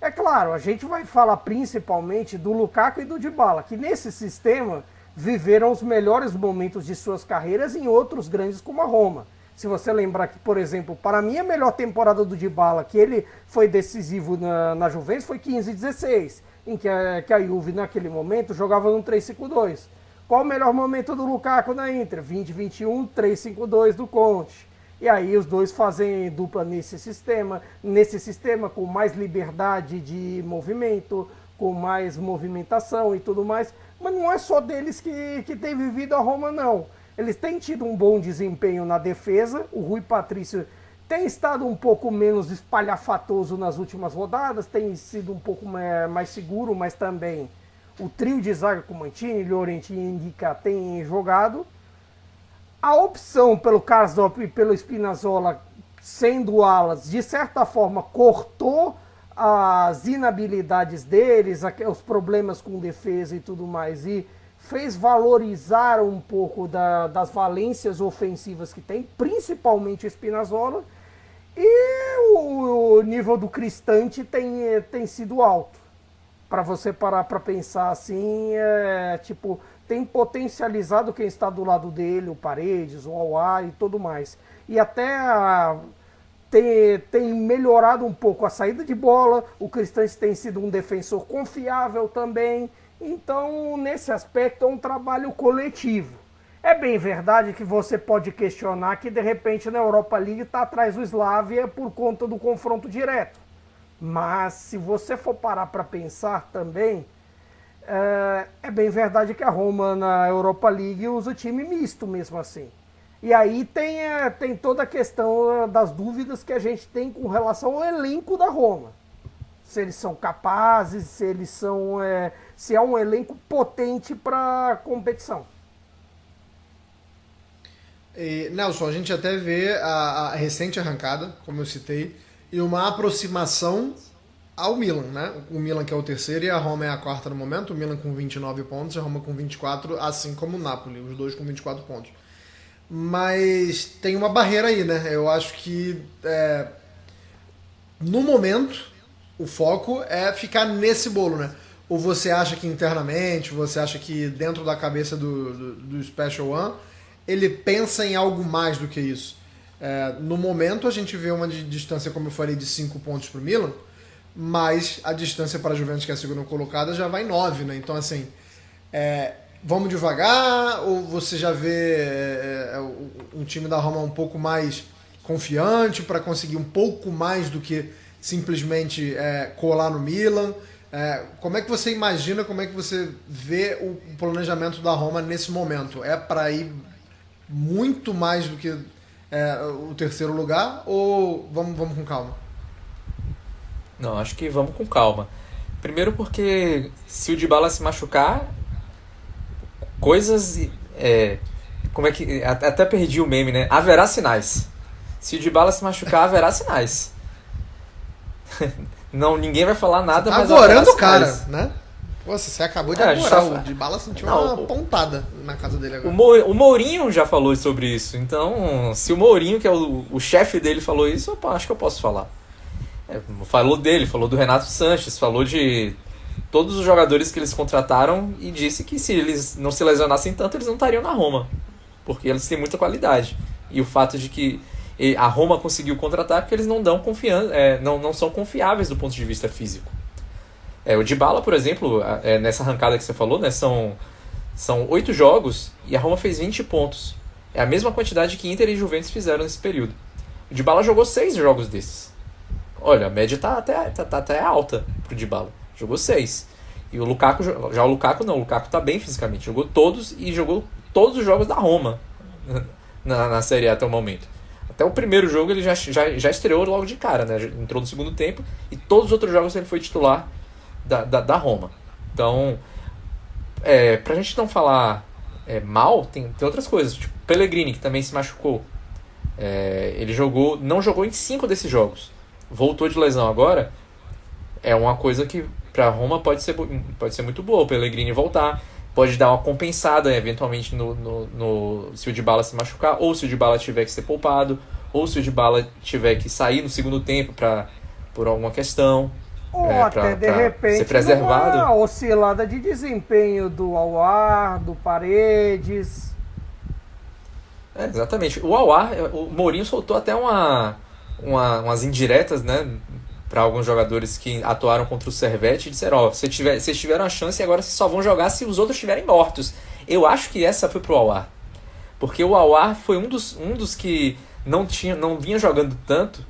É claro, a gente vai falar principalmente do Lukaku e do Dybala, que nesse sistema viveram os melhores momentos de suas carreiras em outros grandes como a Roma. Se você lembrar que, por exemplo, para mim a melhor temporada do Dybala, que ele foi decisivo na Juventus, foi 15-16, em que a Juve naquele momento jogava no 3-5-2. Qual o melhor momento do Lukaku na Inter? 20-21, 3-5-2 do Conte. E aí os dois fazem dupla nesse sistema com mais liberdade de movimento, com mais movimentação e tudo mais. Mas não é só deles que tem vivido a Roma, não. Eles têm tido um bom desempenho na defesa. O Rui Patrício tem estado um pouco menos espalhafatoso nas últimas rodadas, tem sido um pouco mais seguro, mas também o trio de zaga com Mancini, Llorente e Indica tem jogado. A opção pelo Karsdorp e pelo Spinazzola sendo alas, de certa forma, cortou as inabilidades deles, os problemas com defesa e tudo mais, e fez valorizar um pouco das valências ofensivas que tem, principalmente o Spinazzola, e o nível do Cristante tem sido alto. Para você parar para pensar assim, tem potencializado quem está do lado dele, o Paredes, o Aouar e tudo mais. E até tem melhorado um pouco a saída de bola, o Cristante tem sido um defensor confiável também. Então, nesse aspecto, é um trabalho coletivo. É bem verdade que você pode questionar que, de repente, na Europa League está atrás do Slavia por conta do confronto direto. Mas, se você for parar para pensar também, é bem verdade que a Roma na Europa League usa time misto mesmo assim. E aí tem toda a questão das dúvidas que a gente tem com relação ao elenco da Roma. Se eles são capazes, se é um elenco potente para competição. Nelson, a gente até vê a recente arrancada, como eu citei, e uma aproximação ao Milan, né? O Milan que é o terceiro e a Roma é a quarta no momento, o Milan com 29 pontos e a Roma com 24, assim como o Napoli, os dois com 24 pontos. Mas tem uma barreira aí, né? Eu acho que no momento o foco é ficar nesse bolo, né? Ou você acha que internamente, você acha que dentro da cabeça do Special One ele pensa em algo mais do que isso? No momento a gente vê uma distância, como eu falei, de 5 pontos para o Milan, mas a distância para a Juventus, que é a segunda colocada, já vai 9, né? Então, assim, vamos devagar, ou você já vê um time da Roma um pouco mais confiante para conseguir um pouco mais do que simplesmente colar no Milan? Como é que você imagina, como é que você vê o planejamento da Roma nesse momento? É para ir muito mais do que o terceiro lugar, ou vamos com calma? Não, acho que vamos com calma. Primeiro porque se o Dybala se machucar, coisas... como é que... Até perdi o meme, né? Haverá sinais. Se o Dybala se machucar, haverá sinais. Não, ninguém vai falar nada, mas agorando o cara, né? Nossa, você acabou de agorar. O Dybala sentiu uma pontada na casa dele agora. O Mourinho já falou sobre isso. Então, se o Mourinho, que é o chefe dele, falou isso, eu acho que eu posso falar. Falou dele, falou do Renato Sanches, falou de todos os jogadores que eles contrataram e disse que se eles não se lesionassem tanto, eles não estariam na Roma, porque eles têm muita qualidade. E o fato de que a Roma conseguiu contratar porque eles não dão confiança, não são confiáveis do ponto de vista físico. O Dybala, por exemplo, nessa arrancada que você falou, né, são 8 jogos e a Roma fez 20 pontos. É a mesma quantidade que Inter e Juventus fizeram nesse período. O Dybala jogou 6 jogos desses. Olha, a média tá até alta pro Dybala. Jogou 6. E o Lukaku não. O Lukaku tá bem fisicamente. Jogou todos os jogos da Roma na Série A até o momento. Até o primeiro jogo ele já estreou logo de cara, né? Entrou no segundo tempo e todos os outros jogos ele foi titular da Roma. Então, pra gente não falar mal, tem outras coisas. Tipo, Pellegrini, que também se machucou. Ele não jogou em 5 desses jogos. Voltou de lesão agora. É uma coisa que pra Roma pode ser muito boa. O Pellegrini voltar, pode dar uma compensada eventualmente se o Dybala se machucar, ou se o Dybala tiver que ser poupado, ou se o Dybala tiver que sair no segundo tempo por alguma questão. Ou até de repente ser preservado. Uma oscilada de desempenho do Aouar, do Paredes. Exatamente. O Aouar, o Mourinho soltou até umas indiretas, né, para alguns jogadores que atuaram contra o Servette e disseram: vocês tiveram a chance e agora vocês só vão jogar se os outros estiverem mortos. Eu acho que essa foi pro Aouar, porque o Aouar foi um dos que não vinha jogando tanto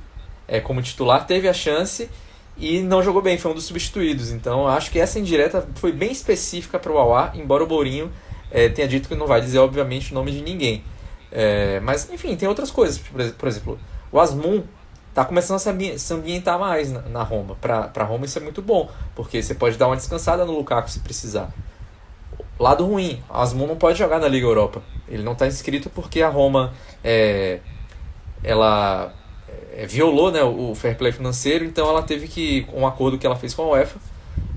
como titular, teve a chance e não jogou bem, foi um dos substituídos. Então eu acho que essa indireta foi bem específica para o Aouar, embora o Mourinho tenha dito que não vai dizer obviamente o nome de ninguém. Mas enfim, tem outras coisas. Por exemplo, O Asmun tá começando a se ambientar mais na Roma. Pra Roma isso é muito bom, porque você pode dar uma descansada no Lukaku se precisar. Lado ruim, o Asmun não pode jogar na Liga Europa. Ele não está inscrito porque a Roma ela violou, né, o fair play financeiro, então ela teve que, com um acordo que ela fez com a UEFA,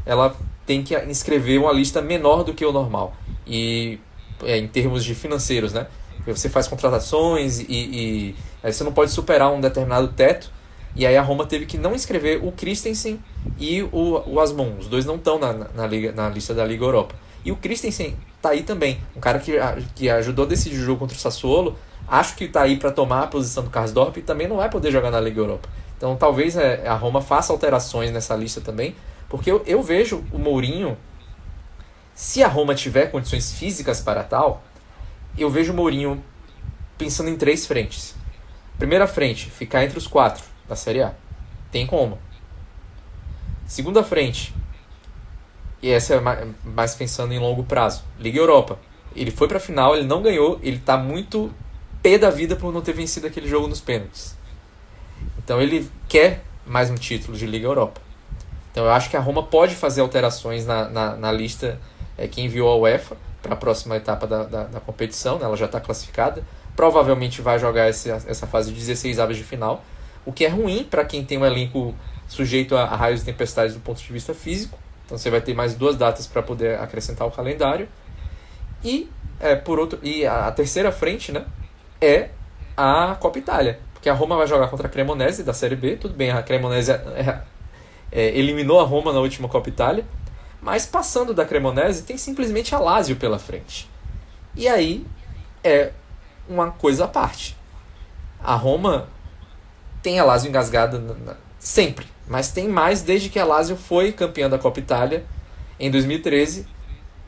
ela tem que inscrever uma lista menor do que o normal. E em termos de financeiros, né? Você faz contratações e aí você não pode superar um determinado teto. E aí a Roma teve que não inscrever o Christensen e o Asmun. Os dois não estão na lista da Liga Europa. E o Christensen tá aí também. Um cara que ajudou a decidir o jogo contra o Sassuolo. Acho que tá aí para tomar a posição do Karsdorp e também não vai poder jogar na Liga Europa. Então talvez a Roma faça alterações nessa lista também. Porque eu vejo o Mourinho, se a Roma tiver condições físicas para tal, eu vejo o Mourinho pensando em 3 frentes. Primeira frente, ficar entre os 4 da Série A. Tem como. Segunda frente, e essa é mais pensando em longo prazo, Liga Europa. Ele foi para a final, ele não ganhou, ele está muito pé da vida por não ter vencido aquele jogo nos pênaltis. Então ele quer mais um título de Liga Europa. Então eu acho que a Roma pode fazer alterações na lista que enviou a UEFA para a próxima etapa da competição, né? Ela já está classificada. Provavelmente vai jogar essa fase de 16avos de final, o que é ruim para quem tem um elenco sujeito a raios e tempestades do ponto de vista físico. Então você vai ter mais 2 datas para poder acrescentar ao calendário. E, a terceira frente, né, é a Copa Itália. Porque a Roma vai jogar contra a Cremonese da Série B. Tudo bem, a Cremonese eliminou a Roma na última Copa Itália. Mas passando da Cremonese, tem simplesmente a Lazio pela frente. E aí é uma coisa à parte. A Roma tem a Lazio engasgada sempre. Mas tem mais desde que a Lazio foi campeã da Copa Itália em 2013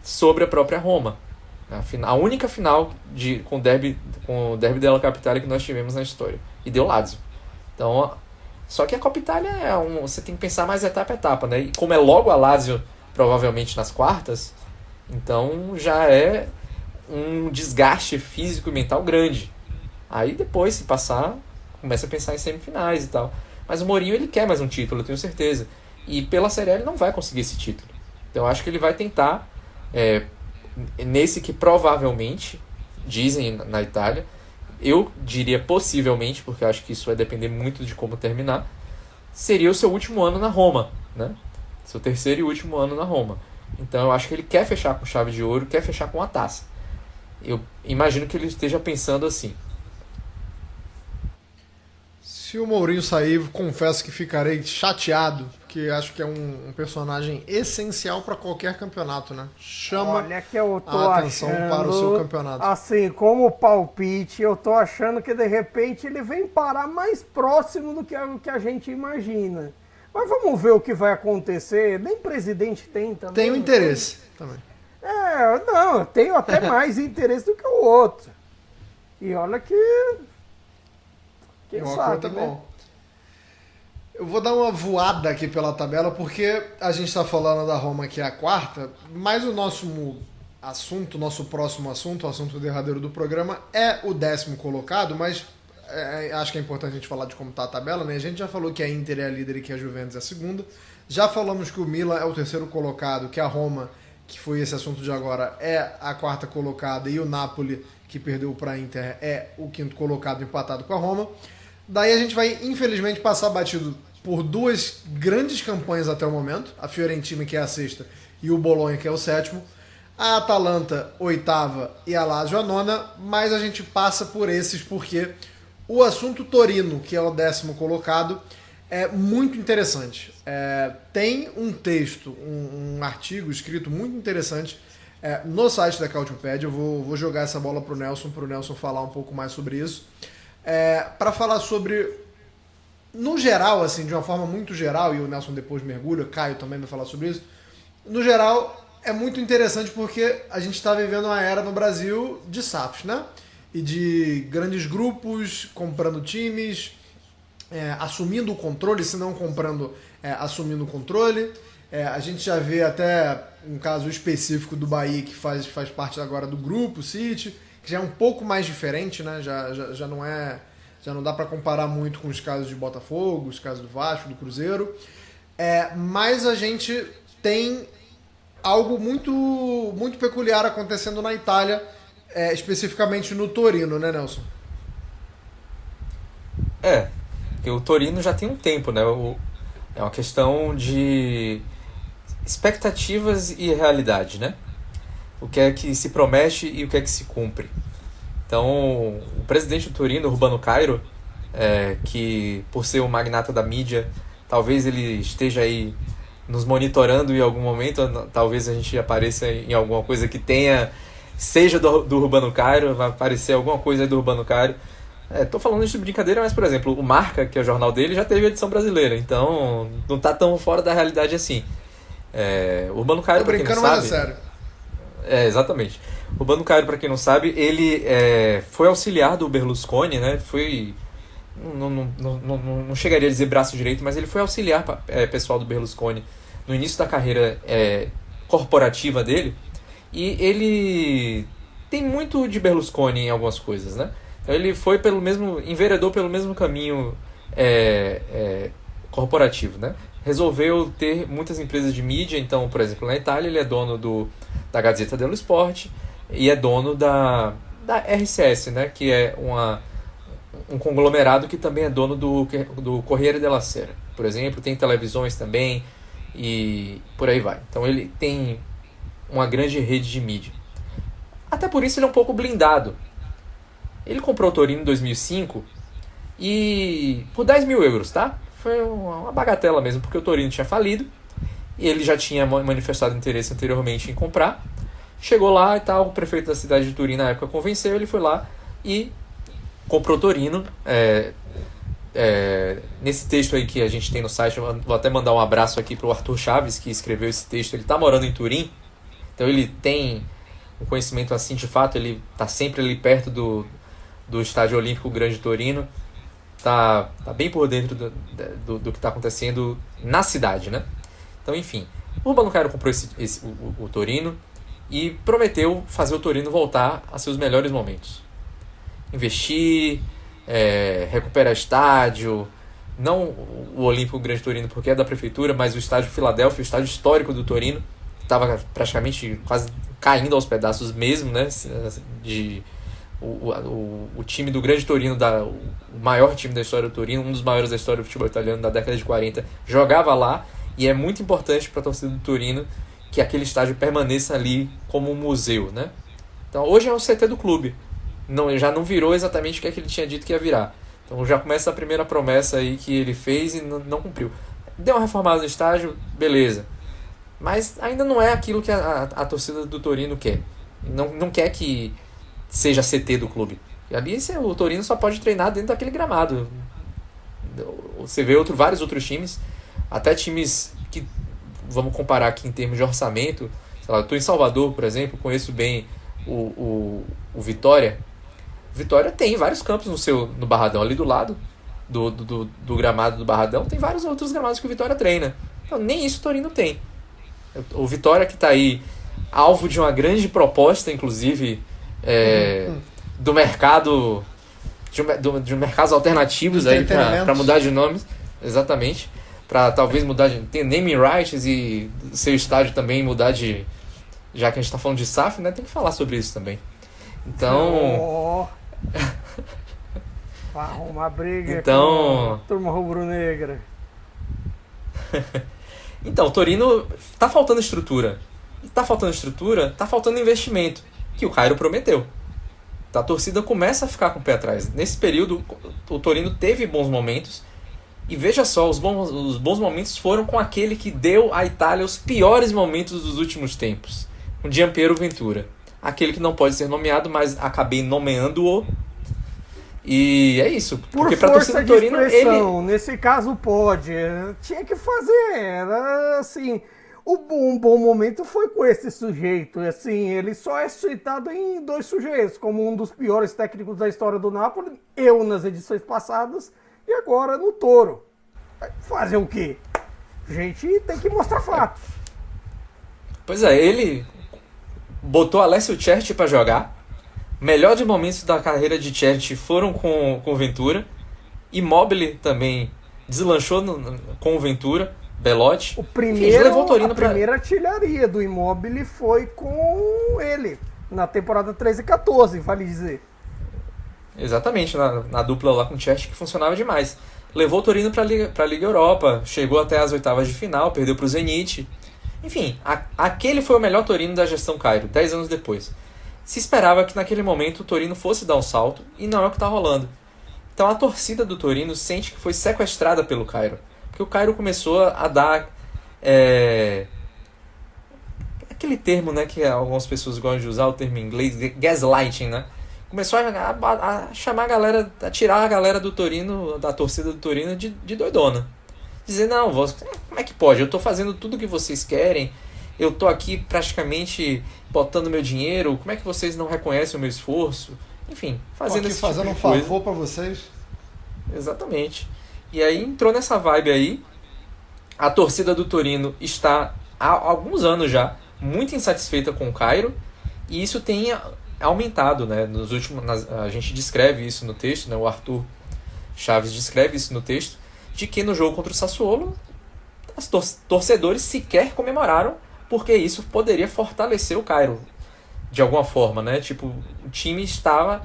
sobre a própria Roma. A única final com o Derby della Capitale que nós tivemos na história. E deu Lazio. Então, só que a Copa Itália você tem que pensar mais etapa a etapa, né? E como é logo a Lazio, provavelmente nas quartas, então já é um desgaste físico e mental grande. Aí depois, se passar, começa a pensar em semifinais e tal. Mas o Mourinho, ele quer mais um título, eu tenho certeza. E pela Série A ele não vai conseguir esse título. Então eu acho que ele vai tentar, nesse que provavelmente, dizem na Itália, eu diria possivelmente, porque eu acho que isso vai depender muito de como terminar, seria o seu último ano na Roma, né? Seu terceiro e último ano na Roma. Então eu acho que ele quer fechar com chave de ouro, quer fechar com a taça. Eu imagino que ele esteja pensando assim. Se o Mourinho sair, confesso que ficarei chateado, porque acho que é um personagem essencial para qualquer campeonato, né? Chama Olha que eu tô a atenção achando, para o seu campeonato. Assim, como palpite, eu tô achando que de repente ele vem parar mais próximo do que a gente imagina. Mas vamos ver o que vai acontecer. Nem presidente tem também. Tem um interesse também. Não, eu tenho até mais interesse do que o outro. E olha que... Quem sabe, tá né? bom. Eu vou dar uma voada aqui pela tabela, porque a gente está falando da Roma, que é a quarta, mas o nosso assunto, nosso próximo assunto, o assunto derradeiro do programa, é o 10º colocado, mas acho que é importante a gente falar de como está a tabela, né? A gente já falou que a Inter é a líder e que a Juventus é a segunda. Já falamos que o Milan é o 3º colocado, que a Roma, que foi esse assunto de agora, é a 4ª colocada, e o Napoli, que perdeu para a Inter, é o 5º colocado empatado com a Roma. Daí a gente vai, infelizmente, passar batido por 2 grandes campanhas até o momento. A Fiorentina, que é a 6ª, e o Bolonha, que é o 7º. A Atalanta, 8ª, e a Lazio, a 9ª. Mas a gente passa por esses porque o assunto Torino, que é o 10º colocado, é muito interessante. Tem um texto, um artigo escrito muito interessante no site da Cautiopédia. Eu vou jogar essa bola para o Nelson falar um pouco mais sobre isso. Para falar sobre, no geral, assim, de uma forma muito geral, e o Nelson depois mergulha, Caio também vai falar sobre isso. No geral, é muito interessante porque a gente está vivendo uma era no Brasil de SAFs, né? E de grandes grupos comprando times, assumindo o controle, se não comprando, assumindo o controle. A gente já vê até um caso específico do Bahia, que faz parte agora do grupo, City, que já é um pouco mais diferente, né? Já não é Já não dá para comparar muito com os casos de Botafogo, os casos do Vasco, do Cruzeiro. Mas a gente tem algo muito, muito peculiar acontecendo na Itália, especificamente no Torino, né, Nelson? Porque o Torino já tem um tempo, né? É uma questão de expectativas e realidade, né? O que é que se promete e o que é que se cumpre. Então, o presidente do Torino, Urbano Cairo, que por ser um magnata da mídia, talvez ele esteja aí nos monitorando em algum momento, talvez a gente apareça em alguma coisa que seja do Urbano Cairo, vai aparecer alguma coisa aí do Urbano Cairo. Tô falando isso de brincadeira, mas, por exemplo, o Marca, que é o jornal dele, já teve edição brasileira, então não tá tão fora da realidade assim. O Urbano Cairo, tô brincando, mas é sério. Exatamente. O Urbano Cairo, para quem não sabe, ele foi auxiliar do Berlusconi, né? Não chegaria a dizer braço direito, mas ele foi auxiliar pessoal do Berlusconi no início da carreira corporativa dele, e ele tem muito de Berlusconi em algumas coisas, né? Então ele enveredou pelo mesmo caminho corporativo, né? Resolveu ter muitas empresas de mídia. Então, por exemplo, na Itália ele é dono da Gazzetta dello Sport e é dono da RCS, né? Que é um conglomerado que também é dono do Corriere della Sera, por exemplo. Tem televisões também e por aí vai. Então ele tem uma grande rede de mídia. Até por isso ele é um pouco blindado. Ele comprou o Torino em 2005 e por 10 mil euros, tá? Foi uma bagatela mesmo, porque o Torino tinha falido e ele já tinha manifestado interesse anteriormente em comprar. Chegou lá e tal, o prefeito da cidade de Turim na época convenceu, ele foi lá e comprou o Torino. Nesse texto aí que a gente tem no site, eu vou até mandar um abraço aqui pro Arthur Chaves, que escreveu esse texto. Ele tá morando em Turim, então ele tem um conhecimento assim de fato, ele tá sempre ali perto do Estádio Olímpico Grande Torino, tá bem por dentro do que está acontecendo na cidade, né? Então, enfim, o Urbano Cairo comprou o Torino e prometeu fazer o Torino voltar a seus melhores momentos. Investir, recuperar estádio, não o Olímpico Grande Torino porque é da prefeitura, mas o estádio Filadélfia, o estádio histórico do Torino, estava praticamente quase caindo aos pedaços mesmo, né? O time do Grande Torino, o maior time da história do Torino, um dos maiores da história do futebol italiano da década de 40, jogava lá, e é muito importante para a torcida do Torino que aquele estádio permaneça ali como um museu, né? Então hoje é o CT do clube, já não virou exatamente o que ele tinha dito que ia virar. Então já começa a primeira promessa aí que ele fez e não cumpriu. Deu uma reformada no estádio, beleza, mas ainda não é aquilo que a torcida do Torino quer. Não quer que seja CT do clube. E ali o Torino só pode treinar dentro daquele gramado. Você vê vários outros times, até times que, vamos comparar aqui em termos de orçamento, sei lá, eu estou em Salvador, por exemplo, conheço bem o Vitória. Vitória tem vários campos no Barradão, ali do lado do gramado do Barradão, tem vários outros gramados que o Vitória treina. Então, nem isso o Torino tem. O Vitória, que está aí alvo de uma grande proposta, inclusive, do mercado, de mercados alternativos aí para mudar de nome, exatamente, para talvez mudar ter naming rights e seu estádio também mudar de, já que a gente está falando de SAF, né, tem que falar sobre isso também. Então uma briga com a turma rubro-negra. Então, o Torino tá faltando estrutura. E tá faltando investimento, que o Cairo prometeu. A torcida começa a ficar com o pé atrás. Nesse período, o Torino teve bons momentos. E veja só, os bons momentos foram com aquele que deu à Itália os piores momentos dos últimos tempos. O Gianpiero Ventura. Aquele que não pode ser nomeado, mas acabei nomeando-o. E é isso. Porque pra torcida do Torino, nesse caso pode. Tinha que fazer. Era assim... Um bom momento foi com esse sujeito. Assim, ele só é citado em 2 sujeitos, como um dos piores técnicos da história do Napoli, eu nas edições passadas, e agora no Toro. Fazer o quê? A gente tem que mostrar fatos. Pois é, ele botou Alessio Cerci para jogar, Melhor de momentos da carreira de Cerci foram com o Ventura. Immobile também deslanchou com o Ventura, Belotti. O primeiro, levou o Torino a primeira artilharia do Immobile foi com ele, na temporada 13 e 14, vale dizer. Exatamente, na dupla lá com o Cerci, que funcionava demais. Levou o Torino para a Liga Europa, chegou até as oitavas de final, perdeu para o Zenit. Enfim, aquele foi o melhor Torino da gestão Cairo, 10 anos depois. Se esperava que naquele momento o Torino fosse dar um salto, e não é o que está rolando. Então a torcida do Torino sente que foi sequestrada pelo Cairo. Porque o Cairo começou a dar aquele termo, né, que algumas pessoas gostam de usar, o termo em inglês, gaslighting, né? Começou a chamar a galera, a tirar a galera do Torino, da torcida do Torino de doidona. Dizer, não, como é que pode? Eu tô fazendo tudo o que vocês querem, eu tô aqui praticamente botando meu dinheiro, como é que vocês não reconhecem o meu esforço? Enfim, fazendo esse tipo de coisa. Fazendo um favor pra vocês. Exatamente. E aí entrou nessa vibe aí. A torcida do Torino está há alguns anos já muito insatisfeita com o Cairo, e isso tem aumentado, né? A gente descreve isso no texto, né? O Arthur Chaves descreve isso no texto, de que no jogo contra o Sassuolo os torcedores sequer comemoraram, porque isso poderia fortalecer o Cairo de alguma forma, né? Tipo, o time estava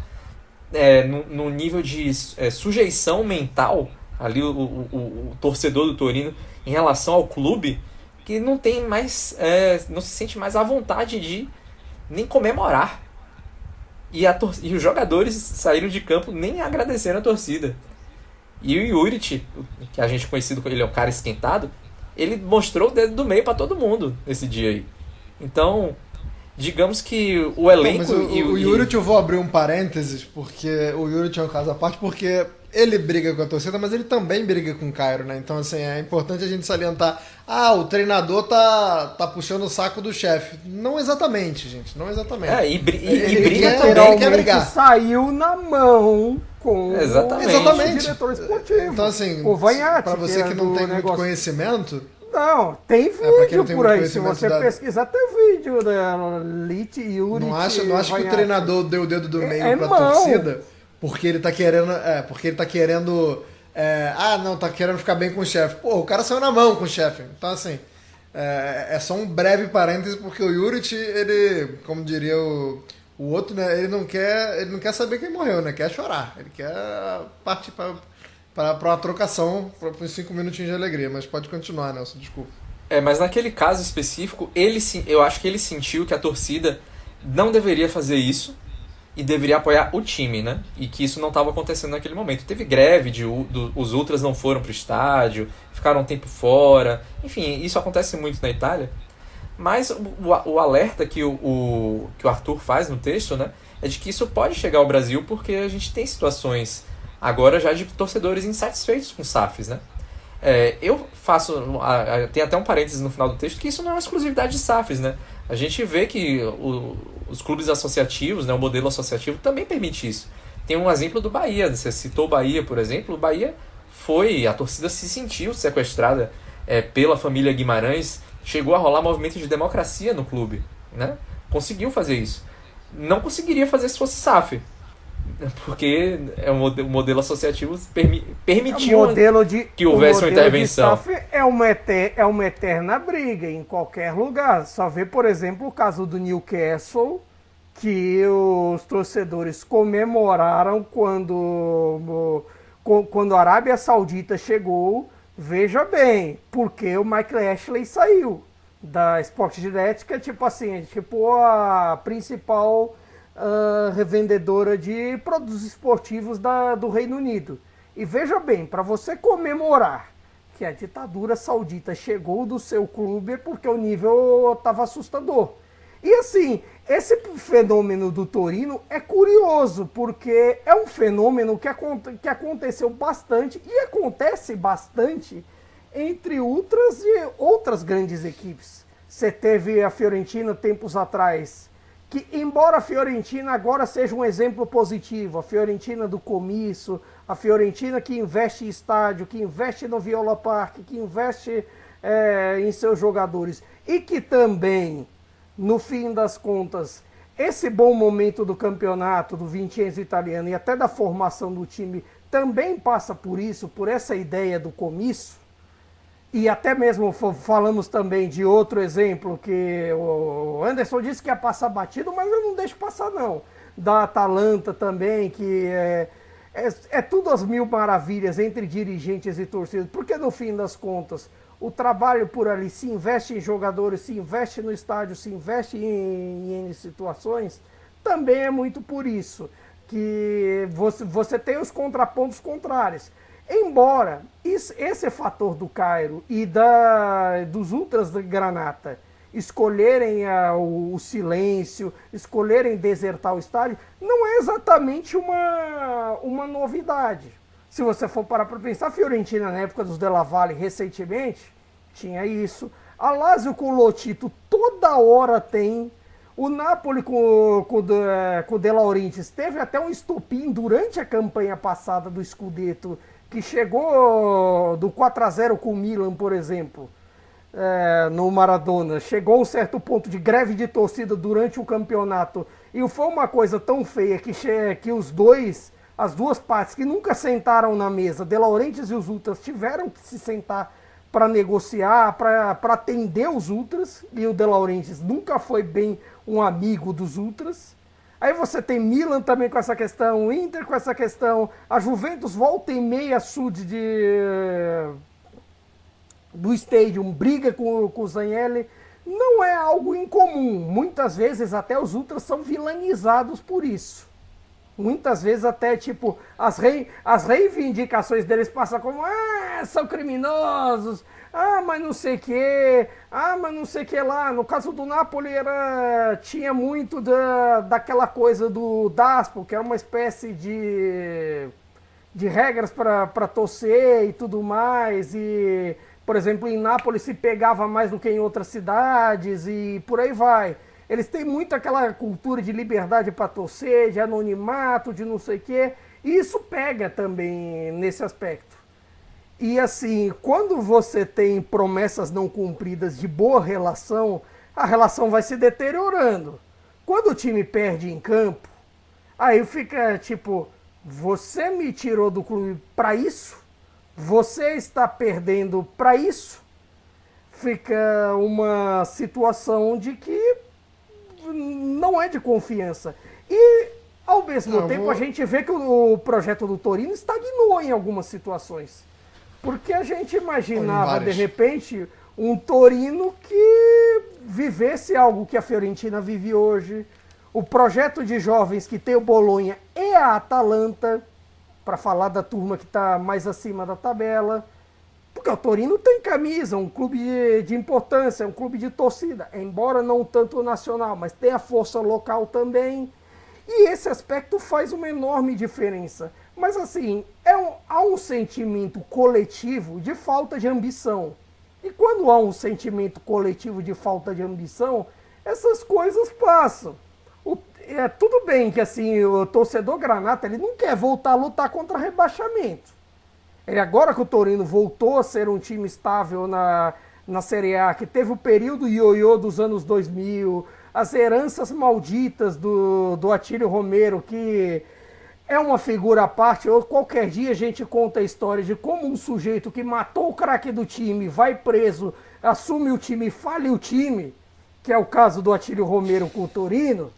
no nível de sujeição mental, ali o torcedor do Torino em relação ao clube, que não tem mais, não se sente mais à vontade de nem comemorar. E os jogadores saíram de campo nem agradecendo a torcida. E o Juric, que a gente conhecido como ele é um cara esquentado, ele mostrou o dedo do meio para todo mundo nesse dia aí. Então, digamos que o elenco... Não, mas o Juric, eu vou abrir um parênteses, porque o Juric é um caso à parte, porque ele briga com a torcida, mas ele também briga com o Cairo, né? Então, assim, é importante a gente salientar, o treinador tá puxando o saco do chefe. Não exatamente, gente, não exatamente. E briga ele também. Quer brigar. Saiu na mão com Exatamente. o diretor esportivo. Então, assim, para você que não tem muito conhecimento... Não, tem vídeo por aí. Se você pesquisar, tem vídeo da Lit e Yuri. Não acha que o treinador deu o dedo do meio pra torcida porque ele tá querendo. Tá querendo ficar bem com o chefe. Pô, o cara saiu na mão com o chefe. Então, assim, é só um breve parêntese, porque o Juric, ele, como diria o outro, né? Ele não quer saber quem morreu, né? Quer chorar. Ele quer partir para uma trocação, para uns 5 minutinhos de alegria. Mas pode continuar, Nelson, desculpa. Mas naquele caso específico, eu acho que ele sentiu que a torcida não deveria fazer isso e deveria apoiar o time, né? E que isso não estava acontecendo naquele momento. Teve greve, os ultras não foram para o estádio, ficaram um tempo fora. Enfim, isso acontece muito na Itália. Mas o alerta que o Arthur faz no texto, né, é de que isso pode chegar ao Brasil, porque a gente tem situações agora já de torcedores insatisfeitos com SAFs, né? Eu faço... Tem até um parênteses no final do texto que isso não é uma exclusividade de SAFs, né? A gente vê que os clubes associativos, né, o modelo associativo também permite isso. Tem um exemplo do Bahia. Você citou o Bahia, por exemplo. O Bahia a torcida se sentiu sequestrada pela família Guimarães. Chegou a rolar movimento de democracia no clube, né? Conseguiu fazer isso. Não conseguiria fazer se fosse SAF, porque o modelo associativo permitiu que houvesse uma intervenção. O modelo de SAF é uma eterna briga em qualquer lugar. Só vê, por exemplo, o caso do Newcastle, que os torcedores comemoraram quando a Arábia Saudita chegou. Veja bem, porque o Michael Ashley saiu da Sport Direct, que é tipo assim, a principal revendedora de produtos esportivos do Reino Unido. E veja bem, para você comemorar que a ditadura saudita chegou do seu clube é porque o nível estava assustador. E assim, esse fenômeno do Torino é curioso, porque é um fenômeno que aconteceu bastante e acontece bastante entre ultras e outras grandes equipes. Você teve a Fiorentina tempos atrás, que embora a Fiorentina agora seja um exemplo positivo, a Fiorentina do comício, a Fiorentina que investe em estádio, que investe no Viola Park, que investe em seus jogadores e que também, no fim das contas, esse bom momento do campeonato, do Vincenzo italiano e até da formação do time também passa por isso, por essa ideia do comício. E até mesmo falamos também de outro exemplo que o Anderson disse que ia passar batido, mas eu não deixo passar não. Da Atalanta também, que é tudo às mil maravilhas entre dirigentes e torcidas, porque no fim das contas o trabalho por ali se investe em jogadores, se investe no estádio, se investe em situações, também é muito por isso que você tem os contrapontos contrários. Embora esse fator do Cairo e dos Ultras da Granata escolherem o silêncio, escolherem desertar o estádio, não é exatamente uma novidade. Se você for parar para pensar, a Fiorentina na época dos Della Valle recentemente tinha isso. A Lazio com o Lotito toda hora tem. O Napoli com o De Laurentiis teve até um estopim durante a campanha passada do Scudetto, que chegou do 4-0 com o Milan, por exemplo, no Maradona. Chegou a um certo ponto de greve de torcida durante o campeonato. E foi uma coisa tão feia que as duas partes que nunca sentaram na mesa, De Laurentiis e os Ultras, tiveram que se sentar para negociar, para atender os Ultras. E o De Laurentiis nunca foi bem um amigo dos Ultras. Aí você tem Milan também com essa questão, Inter com essa questão, a Juventus volta e meia do Stadium, briga com o Zanielli. Não é algo incomum. Muitas vezes até os Ultras são vilanizados por isso. Muitas vezes até, tipo, as reivindicações deles passam como, são criminosos, mas não sei o que, mas não sei o que lá. No caso do Napoli tinha muito daquela coisa do DASPO, que era uma espécie de regras para torcer e tudo mais. E, por exemplo, em Nápoles se pegava mais do que em outras cidades e por aí vai. Eles têm muito aquela cultura de liberdade para torcer, de anonimato, de não sei o quê. E isso pega também nesse aspecto. E assim, quando você tem promessas não cumpridas de boa relação, a relação vai se deteriorando. Quando o time perde em campo, aí fica tipo, você me tirou do clube para isso? Você está perdendo para isso? Fica uma situação de que não é de confiança. E, ao mesmo tempo, a gente vê que o projeto do Torino estagnou em algumas situações. Porque a gente imaginava, de repente, um Torino que vivesse algo que a Fiorentina vive hoje. O projeto de jovens que tem o Bolonha e a Atalanta, para falar da turma que está mais acima da tabela. Porque o Torino tem camisa, um clube de importância, um clube de torcida, embora não tanto nacional, mas tem a força local também. E esse aspecto faz uma enorme diferença. Mas assim, há um sentimento coletivo de falta de ambição. E quando há um sentimento coletivo de falta de ambição, essas coisas passam. Tudo bem que assim, o torcedor granata ele não quer voltar a lutar contra rebaixamento. Agora que o Torino voltou a ser um time estável na Série A, que teve o período ioiô dos anos 2000, as heranças malditas do Attilio Romero, que é uma figura à parte. Qualquer dia a gente conta a história de como um sujeito que matou o craque do time, vai preso, assume o time e fale o time, que é o caso do Attilio Romero com o Torino.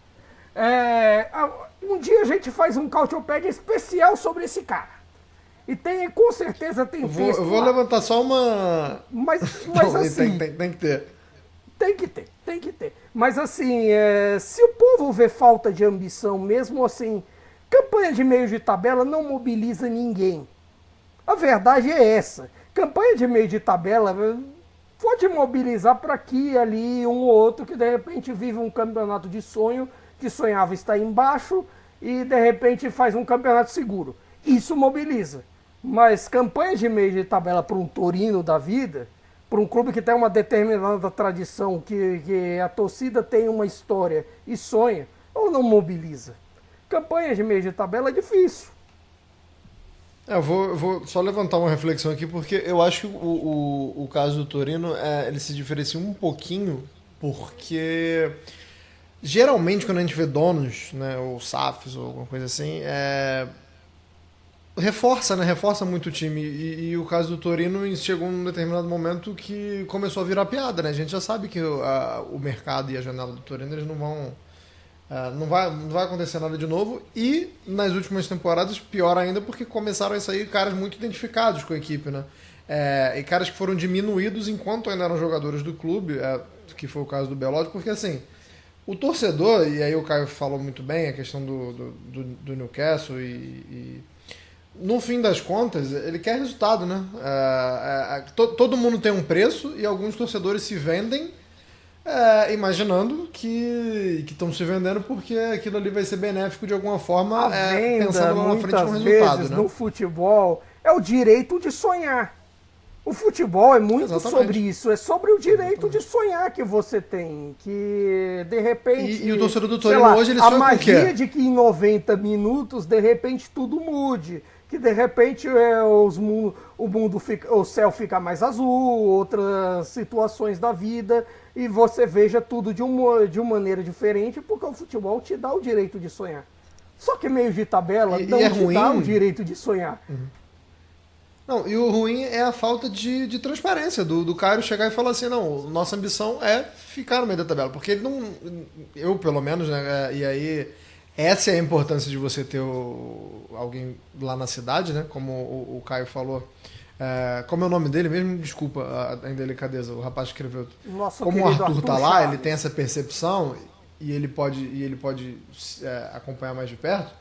Um dia a gente faz um Cautiopédia especial sobre esse cara. E com certeza tem texto. Eu vou levantar só uma. Mas não, assim. Tem que ter. Tem que ter. Mas assim, se o povo vê falta de ambição, mesmo assim, campanha de meio de tabela não mobiliza ninguém. A verdade é essa. Campanha de meio de tabela pode mobilizar para aqui e ali um ou outro que de repente vive um campeonato de sonho, que sonhava estar embaixo e de repente faz um campeonato seguro. Isso mobiliza. Mas campanha de meio de tabela para um Torino da vida, para um clube que tem uma determinada tradição, que a torcida tem uma história e sonha, ou não mobiliza? Campanha de meio de tabela é difícil. Eu vou só levantar uma reflexão aqui, porque eu acho que o caso do Torino ele se diferencia um pouquinho, porque geralmente quando a gente vê donos, né, ou SAFs ou alguma coisa assim, reforça muito o time. E o caso do Torino chegou num determinado momento que começou a virar piada, né? A gente já sabe que o mercado e a janela do Torino, eles não vão... não vai acontecer nada de novo. E nas últimas temporadas, pior ainda, porque começaram a sair caras muito identificados com a equipe, né? E caras que foram diminuídos enquanto ainda eram jogadores do clube, que foi o caso do Belotti, porque assim, o torcedor, e aí o Caio falou muito bem, a questão do Newcastle e no fim das contas, ele quer resultado, né? Todo mundo tem um preço e alguns torcedores se vendem imaginando que estão se vendendo porque aquilo ali vai ser benéfico de alguma forma, A venda, pensando lá na frente no muitas resultado. vezes, né? no futebol, é o direito de sonhar. O futebol é muito Exatamente. sobre isso, é sobre o direito de sonhar que você tem, que de repente... E o torcedor do sei Torino lá, hoje, ele a sonha com o quê? magia de que em 90 minutos, de repente, tudo mude. Que de repente o céu fica mais azul, outras situações da vida, e você veja tudo de uma maneira diferente, porque o futebol te dá o direito de sonhar. Só que meio de tabela não é te ruim. dá o direito de sonhar. Não, e o ruim é a falta de transparência do Caio chegar e falar assim, não, nossa ambição é ficar no meio da tabela, porque ele não, eu pelo menos, né, e aí essa é a importância de você ter alguém lá na cidade, né, como o Caio falou, como é o nome dele mesmo? Desculpa a indelicadeza, o rapaz escreveu. Nosso como o querido Arthur tá lá, Chaves. ele tem essa percepção e ele pode acompanhar mais de perto,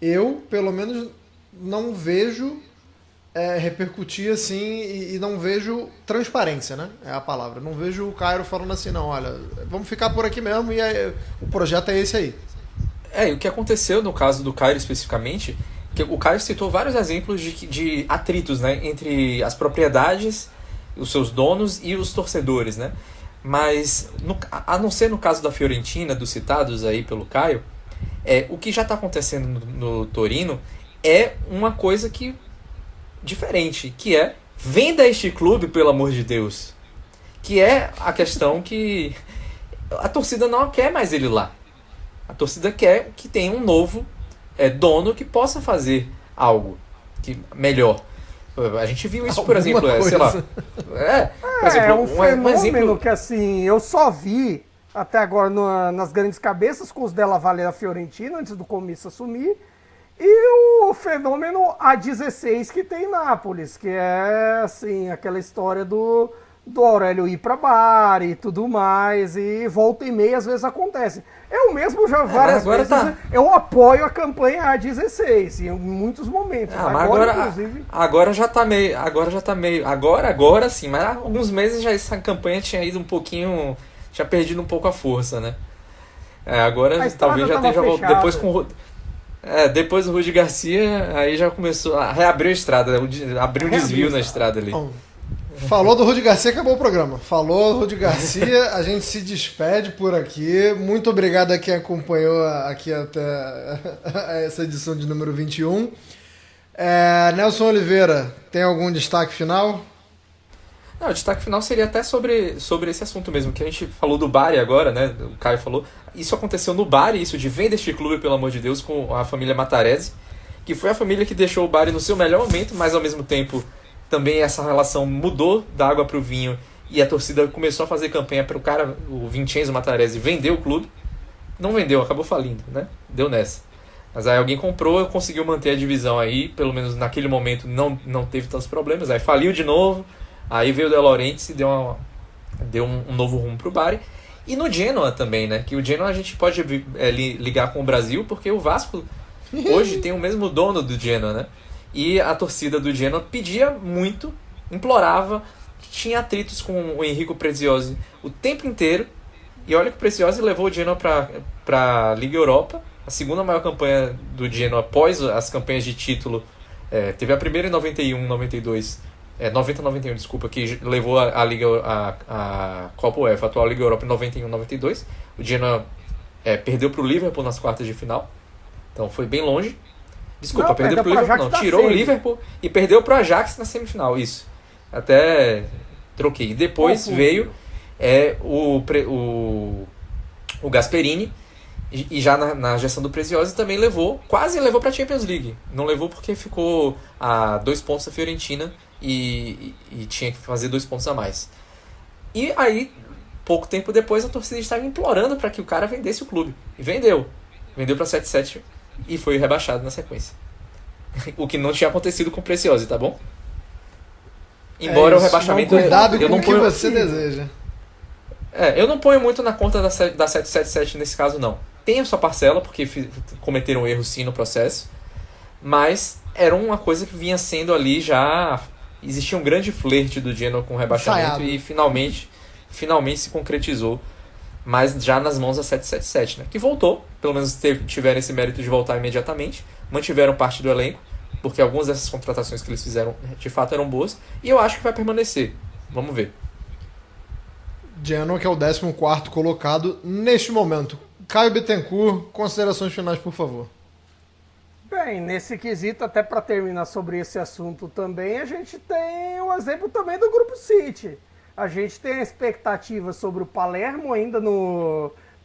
eu, pelo menos, não vejo repercutir assim e não vejo transparência, né? É a palavra. Não vejo o Cairo falando assim, não, olha, vamos ficar por aqui mesmo e o projeto é esse aí. E o que aconteceu no caso do Cairo especificamente, que o Cairo citou vários exemplos de atritos, né, entre as propriedades, os seus donos e os torcedores, né? Mas, a não ser no caso da Fiorentina, dos citados aí pelo Caio, o que já está acontecendo no Torino é uma coisa que diferente, que é venda este clube, pelo amor de Deus. Que é a questão que a torcida não quer mais ele lá. A torcida quer que tenha um novo dono que possa fazer algo melhor. A gente viu isso, por exemplo, sei lá. Por exemplo, um fenômeno exemplo que assim, eu só vi até agora nas grandes cabeças com os Della Valle da Fiorentina, antes do Comisso assumir. E o fenômeno A16 que tem em Nápoles, que é assim, aquela história do Aurélio ir para bar e tudo mais, e volta e meia às vezes acontece. Eu mesmo já várias vezes eu apoio a campanha A16 em muitos momentos. Agora já tá meio. Agora sim, mas há alguns meses já essa campanha tinha ido um pouquinho. Tinha perdido um pouco a força, né? Agora talvez já esteja voltando. Depois do Rudi Garcia, aí já começou a reabrir a estrada, abriu um desvio na estrada ali. Bom, falou do Rudi Garcia, acabou o programa. Falou do Rudi Garcia, a gente se despede por aqui. Muito obrigado a quem acompanhou aqui até essa edição de número 21. Nelson Oliveira, tem algum destaque final? Não, o destaque final seria até sobre esse assunto mesmo, que a gente falou do Bari agora, né? O Caio falou. Isso aconteceu no Bari, isso de venda este clube, pelo amor de Deus, com a família Matarese, que foi a família que deixou o Bari no seu melhor momento, mas ao mesmo tempo também essa relação mudou da água para o vinho e a torcida começou a fazer campanha para o Vincenzo Matarese vender o clube. Não vendeu, acabou falindo, né? Deu nessa. Mas aí alguém comprou, conseguiu manter a divisão aí, pelo menos naquele momento não teve tantos problemas, aí faliu de novo. Aí veio o De Laurentiis e deu um novo rumo pro Bari. E no Genoa também, né? Que o Genoa a gente pode ligar com o Brasil, porque o Vasco hoje tem o mesmo dono do Genoa, né? E a torcida do Genoa pedia muito, implorava, tinha atritos com o Enrico Preziosi o tempo inteiro. E olha que o Preziosi levou o Genoa pra Liga Europa, a segunda maior campanha do Genoa após as campanhas de título. Teve a primeira em 91, 92... 90-91, desculpa, que levou a Liga, a Copa UEFA, a atual Liga Europa em 91-92. O Genoa perdeu para o Liverpool nas quartas de final, então foi bem longe. Desculpa, perdeu para o Liverpool, não, tirou o Liverpool e perdeu para o Ajax na semifinal, isso. Até troquei. Depois veio o Gasperini, E já na gestão do Preziosi também quase levou para a Champions League. Não levou porque ficou a 2 pontos da Fiorentina e tinha que fazer 2 pontos a mais. E aí, pouco tempo depois, a torcida estava implorando para que o cara vendesse o clube. E vendeu. Vendeu para 7-7 e foi rebaixado na sequência. O que não tinha acontecido com o Preziosi, tá bom? Embora o rebaixamento... Cuidado com não o que você deseja. Eu não ponho muito na conta da 777 nesse caso, não. Tem a sua parcela, porque cometeram erro sim no processo, mas era uma coisa que vinha sendo ali já... Existia um grande flerte do Genoa com o rebaixamento e finalmente se concretizou, mas já nas mãos da 777, né? Que voltou, pelo menos tiveram esse mérito de voltar imediatamente, mantiveram parte do elenco, porque algumas dessas contratações que eles fizeram de fato eram boas, e eu acho que vai permanecer. Vamos ver. Genoa, que é o 14º colocado neste momento. Caio Bittencourt, considerações finais, por favor. Bem, nesse quesito, até para terminar sobre esse assunto também, a gente tem um exemplo também do Grupo City. A gente tem a expectativa sobre o Palermo ainda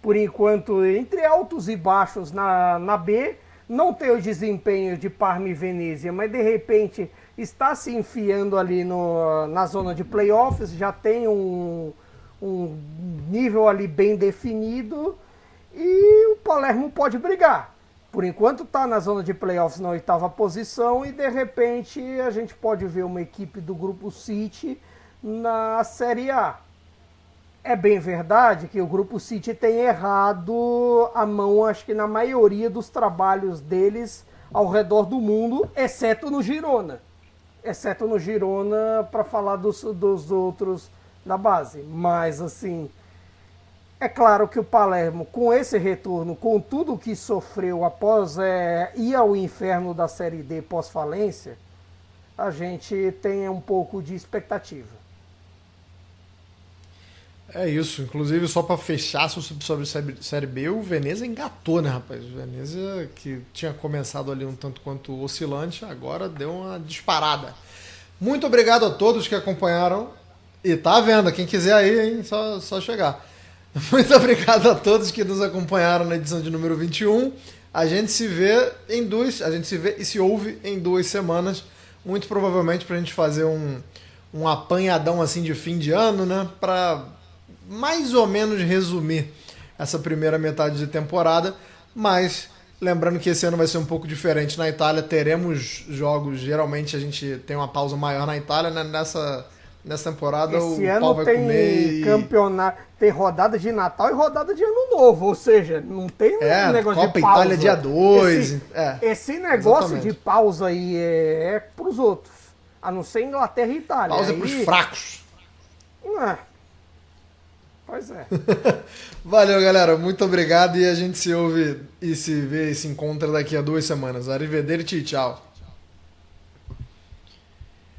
por enquanto, entre altos e baixos na B. Não tem o desempenho de Parma e Venezia, mas de repente está se enfiando ali na zona de playoffs, já tem um nível ali bem definido e o Palermo pode brigar. Por enquanto está na zona de playoffs na 8ª posição e de repente a gente pode ver uma equipe do Grupo City na Série A. É bem verdade que o Grupo City tem errado a mão, acho que na maioria dos trabalhos deles ao redor do mundo, exceto no Girona. Exceto no Girona, para falar dos outros da base. Mas, assim, é claro que o Palermo, com esse retorno, com tudo que sofreu após ir ao inferno da Série D pós-falência, a gente tem um pouco de expectativa. É isso, inclusive só para fechar sobre Série B, o Venezia engatou, né, rapaz? O Venezia, que tinha começado ali um tanto quanto oscilante, agora deu uma disparada. Muito obrigado a todos que acompanharam. E tá vendo, quem quiser aí, hein, só chegar. Muito obrigado a todos que nos acompanharam na edição de número 21. A gente se vê e se ouve em 2 semanas, muito provavelmente pra gente fazer um apanhadão assim de fim de ano, né, pra mais ou menos resumir essa primeira metade de temporada, mas lembrando que esse ano vai ser um pouco diferente na Itália, teremos jogos, geralmente a gente tem uma pausa maior na Itália, né? Nessa temporada esse o ano pau vai tem comer campeonato, tem rodada de Natal e rodada de Ano Novo, ou seja, não tem um negócio Copa de pausa. Itália dia 2. Esse negócio exatamente. de pausa aí é pros outros, a não ser Inglaterra e Itália. Pausa aí, pros fracos. Pois é. Valeu, galera. Muito obrigado e a gente se ouve e se vê e se encontra daqui a 2 semanas. Arrivederci, tchau.